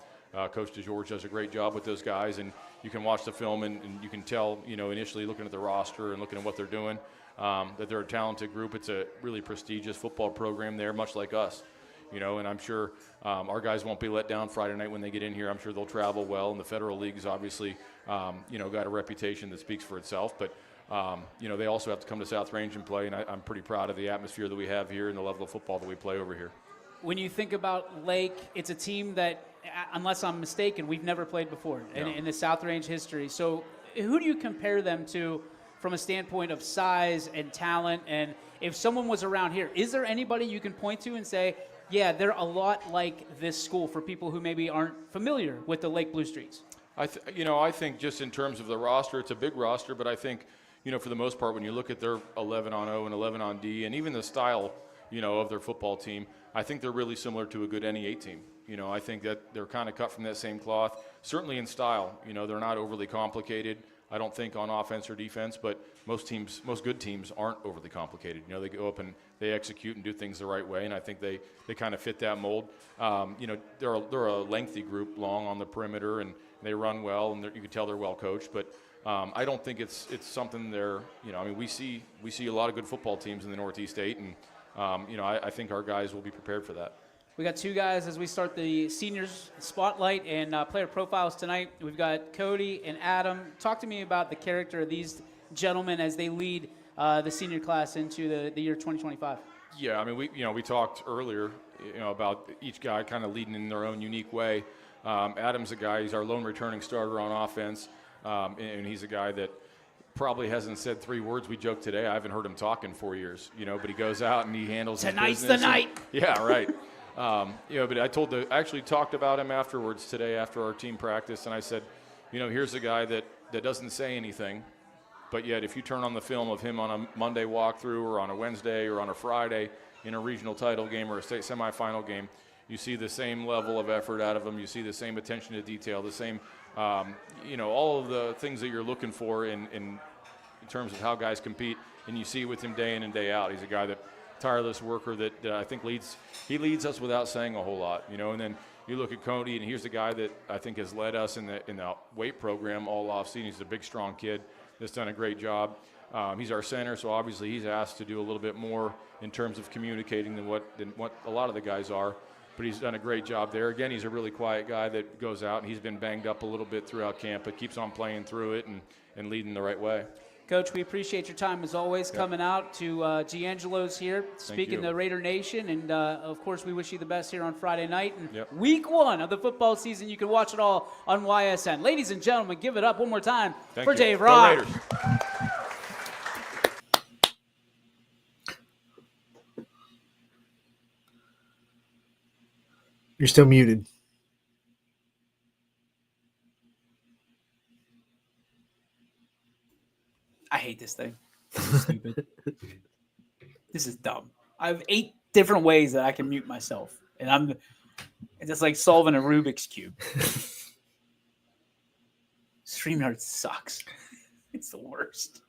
Coach DeGeorge does a great job with those guys, and you can watch the film and you can tell, you know, initially looking at the roster and looking at what they're doing, that they're a talented group. It's a really prestigious football program there, much like us. You know, and I'm sure our guys won't be let down Friday night when they get in here. I'm sure they'll travel well, and the Federal League's obviously, you know, got a reputation that speaks for itself. But They also have to come to South Range and play, and I'm pretty proud of the atmosphere that we have here and the level of football that we play over here. When you think about Lake, it's a team that, unless I'm mistaken, we've never played before in the South Range history. So who do you compare them to from a standpoint of size and talent? And if someone was around here, is there anybody you can point to and say, yeah, they're a lot like this school for people who maybe aren't familiar with the Lake Blue Streets? I think just in terms of the roster, it's a big roster, but I think, for the most part, when you look at their 11 on O and 11 on D, and even the style, of their football team, I think they're really similar to a good NE8 team. I think that they're kind of cut from that same cloth, certainly in style. They're not overly complicated, I don't think, on offense or defense, but most good teams aren't overly complicated. They go up and they execute and do things the right way, and I think they kind of fit that mold. They're a lengthy group, long on the perimeter, and they run well, and you can tell they're well coached, but I don't think it's something they're, we see a lot of good football teams in the Northeast State, and I think our guys will be prepared for that. We got two guys as we start the seniors spotlight and player profiles tonight. We've got Cody and Adam. Talk to me about the character of these gentlemen as they lead the senior class into the year 2025. Yeah, we talked earlier, about each guy kind of leading in their own unique way. Adam's a guy, he's our lone returning starter on offense, and he's a guy that probably hasn't said 3 words. We joked today, I haven't heard him talk in 4 years, but he goes out and he handles Tonight's his business. the night. Yeah, right. But I actually talked about him afterwards today after our team practice, and I said, here's a guy that doesn't say anything, but yet if you turn on the film of him on a Monday walkthrough or on a Wednesday or on a Friday in a regional title game or a state semifinal game, you see the same level of effort out of him. You see the same attention to detail, the same, all of the things that you're looking for in terms of how guys compete, and you see with him day in and day out. He's a guy tireless worker that I think leads us without saying a whole lot, and then you look at Cody, and here's the guy that I think has led us in the weight program all offseason. He's a big, strong kid that's done a great job. He's our center, so obviously he's asked to do a little bit more in terms of communicating than what a lot of the guys are, but he's done a great job there. Again, he's a really quiet guy that goes out, and he's been banged up a little bit throughout camp, but keeps on playing through it and leading the right way. Coach, we appreciate your time as always, coming out to Giangelo's here, speaking to Raider Nation, and of course we wish you the best here on Friday night. And week 1 of the football season, you can watch it all on YSN. Ladies and gentlemen, give it up one more time for Dave Rock. You're still muted. I hate this thing. This is stupid. This is dumb. I have 8 different ways that I can mute myself, and it's just like solving a Rubik's Cube. StreamYard sucks. It's the worst.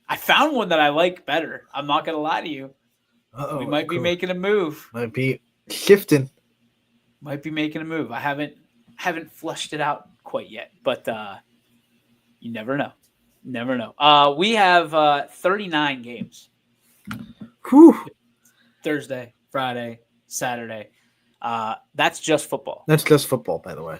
I found one that I like better. I'm not going to lie to you. We might be making a move. Might be shifting. Might be making a move. I haven't flushed it out quite yet, but you never know. Never know. We have 39 games. Whew. Thursday, Friday, Saturday. That's just football. That's just football, by the way.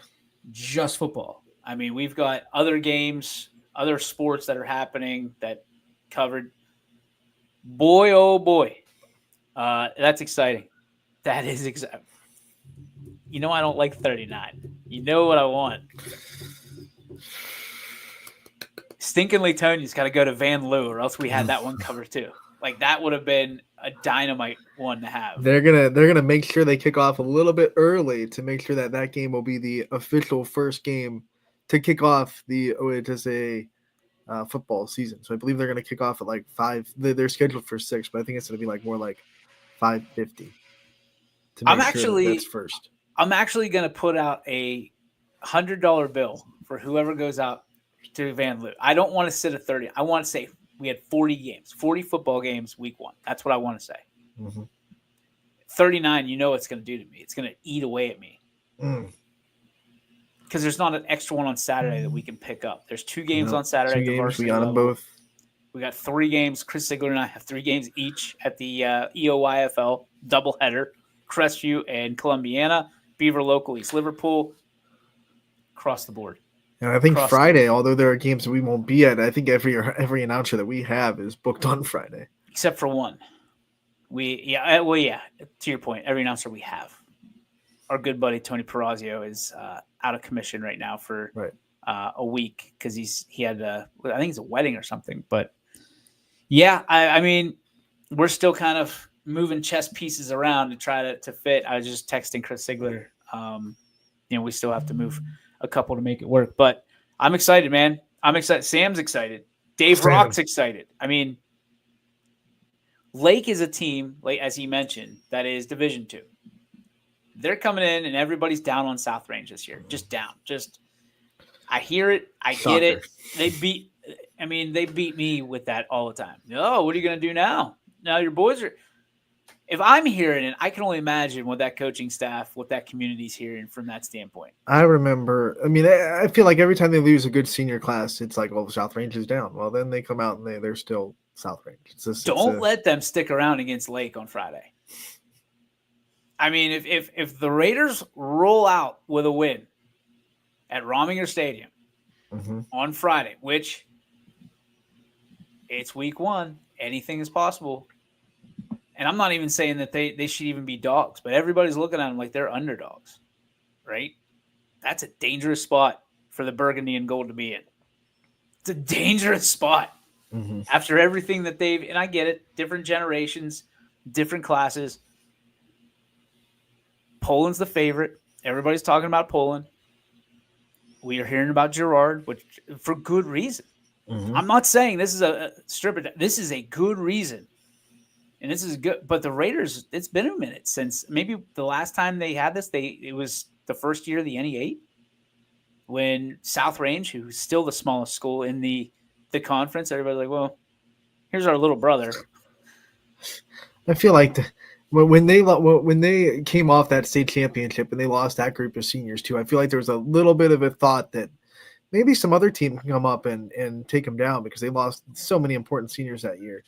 Just football. I mean, we've got other games, other sports that are happening that covered. Boy, oh boy. That's exciting. That is exciting. I don't like 39. You know what I want. Stinking Latonia's got to go to Van Loo, or else we had that one covered too. Like, that would have been a dynamite one to have. They're gonna make sure they kick off a little bit early to make sure that game will be the official first game to kick off the OHSA football season. So I believe they're gonna kick off at like 5. They're scheduled for 6, but I think it's gonna be like more like 5:50. That's first. I'm actually gonna put out a $100 bill for whoever goes out to Van Loo. I don't want to sit at 30. I want to say we had 40 games, 40 football games week 1. That's what I want to say. Mm-hmm. 39, you know what it's going to do to me. It's going to eat away at me. Because there's not an extra one on Saturday that we can pick up. There's 2 games on Saturday. 2 games. We got them both. We got 3 games. Chris Ziegler and I have 3 games each at the EOYFL doubleheader. Crestview and Columbiana. Beaver local East Liverpool. Across the board. And I think Across- Friday, although there are games that we won't be at, I think every announcer that we have is booked on Friday. except for one. To your point, every announcer we have. Our good buddy Tony Perazio is out of commission right now for Right. a week because he had I think it's a wedding or something. But yeah, I mean, we're still kind of moving chess pieces around to try to fit. I was just texting Chris Sigler. We still have to move a couple to make it work, but I'm excited, man. I'm excited. Sam's excited. Dave Sam. Rock's excited. I mean, Lake is a team, like as he mentioned, that is Division II. They're coming in, and everybody's down on South Range this year. Just down. I hear it. I Shocker. get it. They beat me with that all the time. Oh, what are you going to do now? Now your boys are. If I'm hearing it, I can only imagine what that coaching staff, what that community's hearing from that standpoint. I remember. I mean, I feel like every time they lose a good senior class, it's like, well, South Range is down. Well, then they come out and they're still South Range. Don't let them stick around against Lake on Friday. I mean, if the Raiders roll out with a win at Rominger Stadium on Friday, which it's week 1, anything is possible. And I'm not even saying that they should even be dogs, but everybody's looking at them like they're underdogs, right? That's a dangerous spot for the Burgundy and Gold to be in. It's a dangerous spot after everything that and I get it, different generations, different classes. Poland's the favorite. Everybody's talking about Poland. We are hearing about Girard, which for good reason. I'm not saying this is a strip. This is a good reason. And this is good, but the Raiders, it's been a minute since maybe the last time they had this, it was the first year of the NE8 when South Range, who's still the smallest school in the conference, everybody's like, well, here's our little brother. I feel like when they came off that state championship and they lost that group of seniors too, I feel like there was a little bit of a thought that maybe some other team can come up and take them down because they lost so many important seniors that year.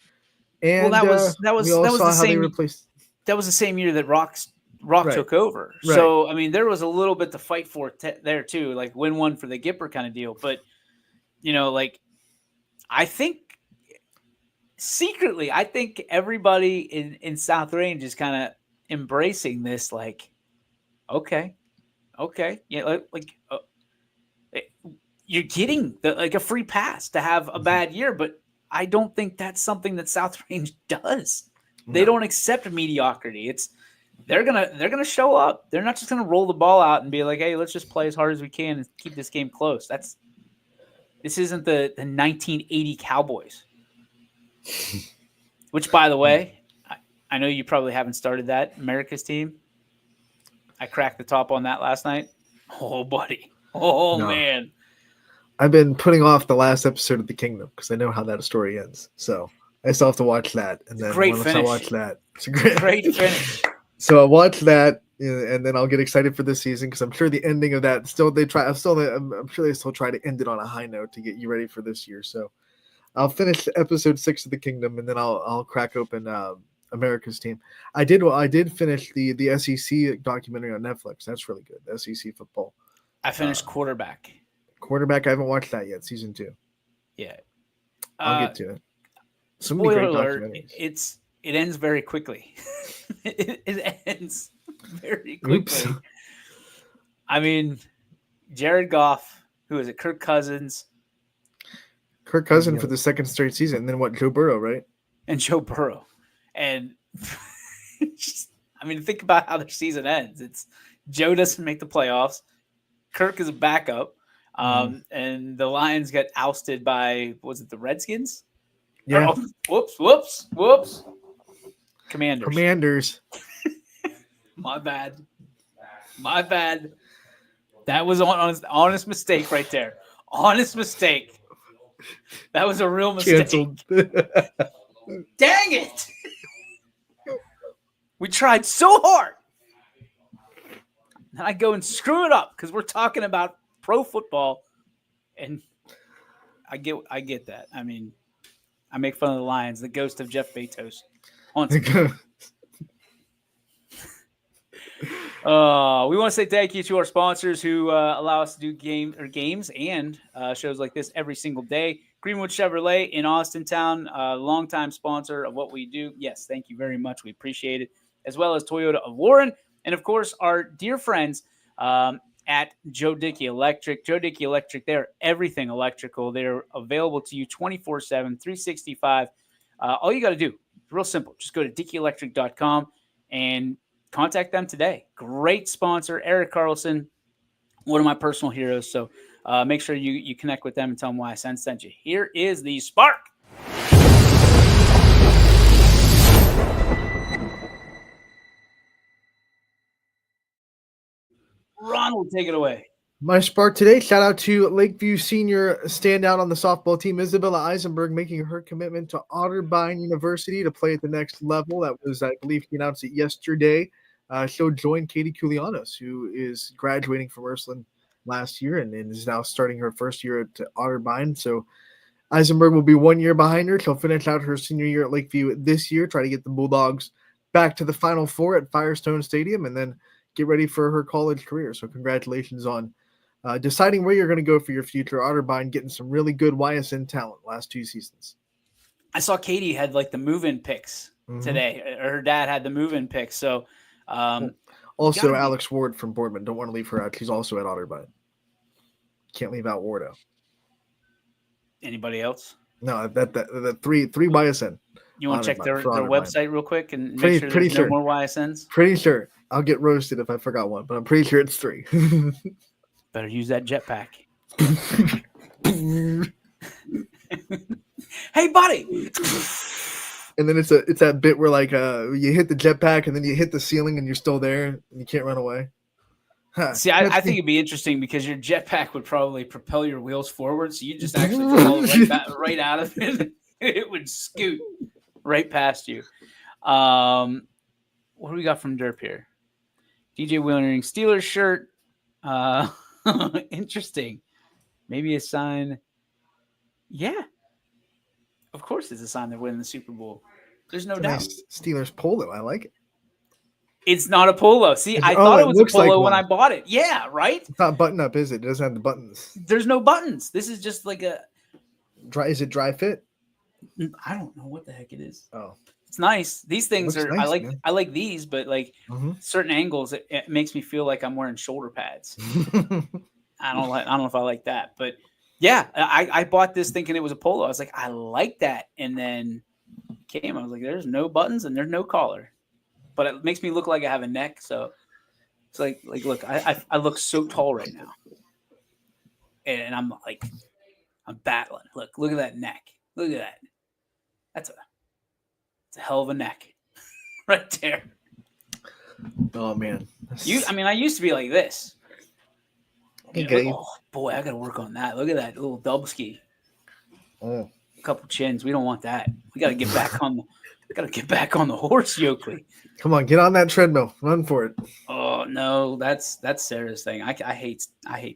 And that was the same year that Rock Right. took over. Right. So I mean, there was a little bit to fight for there too, like win one for the Gipper kind of deal. But I think secretly, everybody in South Range is kind of embracing this. Like, okay, yeah, you're getting a free pass to have a bad year, but I don't think that's something that South Range does. They don't accept mediocrity. They're gonna show up. They're not just gonna roll the ball out and be like, "Hey, let's just play as hard as we can and keep this game close." This isn't the 1980 Cowboys. Which, by the way, I know you probably haven't started that America's team. I cracked the top on that last night. Oh, buddy. Oh, No. man. I've been putting off the last episode of The Kingdom because I know how that story ends. So I still have to watch that. And then Great once I finish. watch that, it's a great finish. So I'll watch that, and then I'll get excited for this season because I'm sure the ending of that I'm sure they still try to end it on a high note to get you ready for this year. So I'll finish episode 6 of The Kingdom, and then I'll crack open America's Team. I did finish the SEC documentary on Netflix. That's really good. The SEC football. I finished quarterback. Quarterback. I haven't watched that yet. Season 2. Yeah. I'll get to it. So many Spoiler great alert, documentaries. it ends very quickly. it ends very quickly. Oops. I mean, Jared Goff, who is it? Kirk Cousins Kirk Cousins for the second straight season. And then what? Joe Burrow, right? and Joe Burrow. And think about how their season ends. It's Joe doesn't make the playoffs. Kirk is a backup. And the Lions got ousted by, was it the Redskins? Yeah. Oh, whoops. Commanders. My bad. That was an honest mistake right there. Honest mistake. That was a real mistake. Canceled. Dang it. We tried so hard. And I go and screw it up because we're talking about pro football. And I get that. I mean, I make fun of the Lions, the ghost of Jeff Bezos. We want to say thank you to our sponsors who allow us to do games and shows like this every single day. Greenwood Chevrolet in Austintown, longtime sponsor of what we do. Yes, thank you very much. We appreciate it. As well as Toyota of Warren. And, of course, our dear friends at Joe Dickey Electric. Joe Dickey Electric, they're everything electrical. They're available to you 24/7, 365. All you got to do, real simple, just go to dickeyelectric.com and contact them today. Great sponsor, Eric Carlson, one of my personal heroes. So make sure you connect with them and tell them why I sent you. Here is the spark. Ronald, take it away. My spark today, shout out to Lakeview senior standout on the softball team, Isabella Eisenberg, making her commitment to Otterbein University to play at the next level. That was, I believe, he announced it yesterday. She'll join Katie Kulianos, who is graduating from Ursuline last year and is now starting her first year at Otterbein. So Eisenberg will be 1 year behind her. She'll finish out her senior year at Lakeview this year, try to get the Bulldogs back to the Final Four at Firestone Stadium, and then get ready for her college career. So congratulations on deciding where you're going to go for your future. Otterbein getting some really good YSN talent last 2 seasons. I saw Katie had like the move-in picks today. Her dad had the move-in picks. So also Alex Ward from Boardman. Don't want to leave her out. She's also at Otterbein. Can't leave out Wardo. Anybody else? No, the three YSN. You want to check their website real quick and make sure pretty there's sure. no more YSNs? Pretty sure. I'll get roasted if I forgot one, but I'm pretty sure it's 3. Better use that jetpack. Hey, buddy. And then it's that bit where like you hit the jetpack and then you hit the ceiling and you're still there and you can't run away. Huh. See, I think it'd be interesting because your jetpack would probably propel your wheels forward, so you just actually fall right out of it. It would scoot right past you. What do we got from Derp here? DJ Wheeling Steelers shirt. Interesting. Maybe a sign. Yeah. Of course it's a sign they're winning the Super Bowl. There's no doubt. Nice Steelers polo. I like it. It's not a polo. See, I thought it was a polo when I bought it. Yeah, right? It's not button up, is it? It doesn't have the buttons. There's no buttons. This is just like a Is it dry fit? I don't know what the heck it is. Oh. It's nice. These things are nice, I like these, but like certain angles it makes me feel like I'm wearing shoulder pads. I don't know if I like that. But yeah, I bought this thinking it was a polo. I was like, I like that. And then I was like, there's no buttons and there's no collar. But it makes me look like I have a neck. So it's like look, I look so tall right now. And I'm battling. Look at that neck. Look at that. It's a hell of a neck. Right there. Oh man. I used to be like this. Okay. Oh boy, I gotta work on that. Look at that little double ski. Oh. A couple chins. We don't want that. We gotta get back on the horse, Yoakley. Come on, get on that treadmill. Run for it. Oh no, that's Sarah's thing. I hate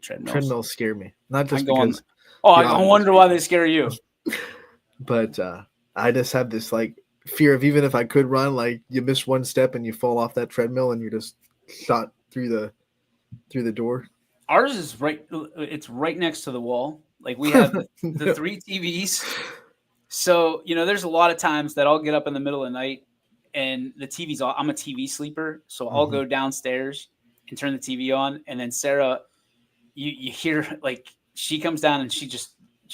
treadmills. Treadmills scare me. Not just because. I wonder why they scare you. But I just have this like fear of even if I could run, like you miss one step and you fall off that treadmill and you're just shot through the door. Ours is right. It's right next to the wall. Like we have the 3 TVs. So, there's a lot of times that I'll get up in the middle of the night and the TV's on. I'm a TV sleeper. So I'll go downstairs and turn the TV on. And then Sarah, you hear like she comes down and she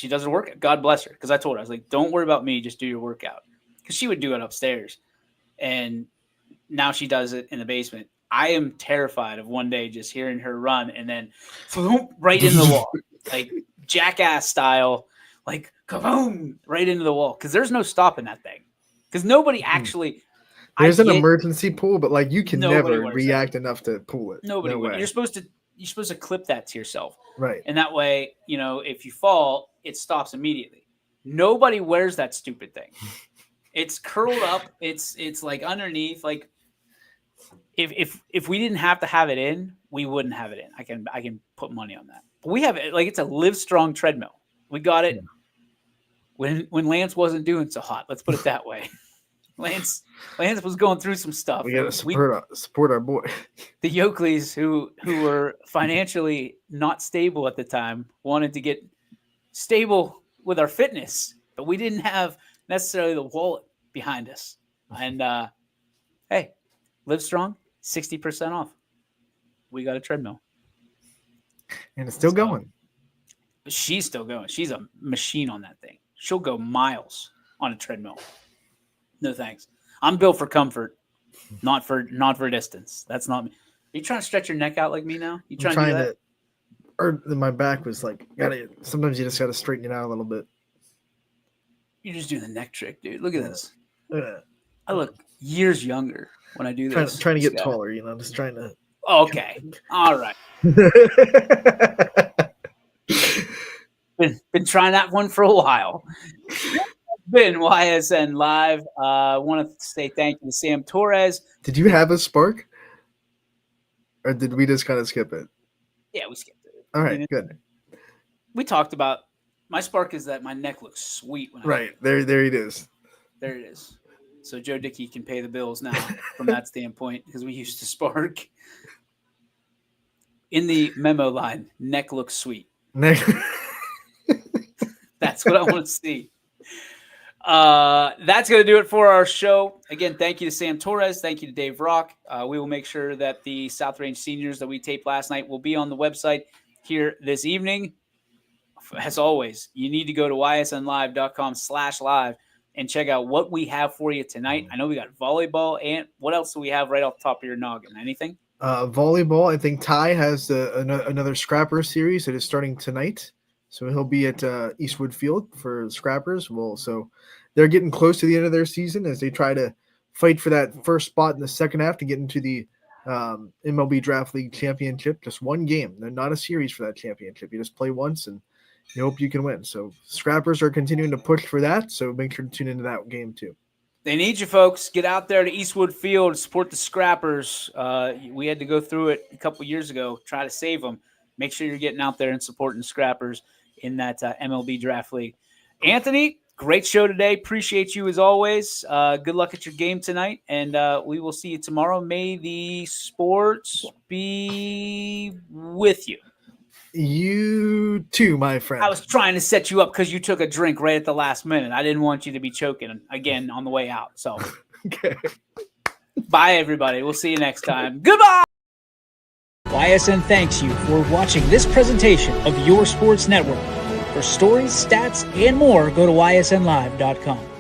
does her workout. God bless her. Because I told her, I was like, don't worry about me. Just do your workout. Because she would do it upstairs. And now she does it in the basement. I am terrified of one day just hearing her run and then right into the wall. Like jackass style. Like kaboom, right into the wall. Because there's no stopping that thing. Because nobody actually. There's an emergency pull, but like you can never react that. enough to pull it. Nobody would. You're supposed to clip that to yourself. Right. And that way, if you fall, it stops immediately. Nobody wears that stupid thing. It's curled up. It's like underneath. Like if we didn't have to have it in, we wouldn't have it in. I can put money on that. But we have it. Like it's a Live Strong treadmill. We got it when Lance wasn't doing so hot. Let's put it that way. Lance was going through some stuff. We got to support our boy. The Yoakleys, who were financially not stable at the time, wanted to get stable with our fitness, but we didn't have necessarily the wallet behind us. And hey, Live Strong, 60% off. We got a treadmill. And it's still going. She's still going. She's a machine on that thing. She'll go miles on a treadmill. No thanks. I'm built for comfort, not for distance. That's not me. Are you trying to stretch your neck out like me now? You trying to do that? Or my back was like, sometimes you just got to straighten it out a little bit. You're just doing the neck trick, dude. Look at this. I look years younger when I do this. Trying to get taller, just trying to. Okay. All right. Been trying that one for a while. Been YSN Live. I want to say thank you to Sam Torres. Did you have a spark? Or did we just kind of skip it? Yeah, we skipped it. All right, good. We talked about my spark is that my neck looks sweet. There it is. There it is. So Joe Dickey can pay the bills now from that standpoint because we used to spark. In the memo line, neck looks sweet. That's what I want to see. That's going to do it for our show. Again, thank you to Sam Torres. Thank you to Dave Rock. We will make sure that the South Range seniors that we taped last night will be on the website here this evening. As always, you need to go to ysnlive.com/live and check out what we have for you tonight. I know we got volleyball, and what else do we have right off the top of your noggin? Anything? Volleyball. I think Ty has another Scrapper series that is starting tonight. So he'll be at Eastwood Field for Scrappers. So they're getting close to the end of their season as they try to fight for that first spot in the second half to get into the MLB Draft League Championship. Just one game. They're not a series for that championship. You just play once and you hope you can win. So Scrappers are continuing to push for that. So make sure to tune into that game too. They need you, folks. Get out there to Eastwood Field, support the Scrappers. We had to go through it a couple years ago, try to save them. Make sure you're getting out there and supporting Scrappers in that MLB Draft League. Anthony, great show today. Appreciate you as always. Good luck at your game tonight, and we will see you tomorrow. May the sports be with you. You too, my friend. I was trying to set you up because you took a drink right at the last minute. I didn't want you to be choking again on the way out. So, okay. Bye, everybody. We'll see you next time. Goodbye. YSN thanks you for watching this presentation of Your Sports Network. For stories, stats, and more, go to ysnlive.com.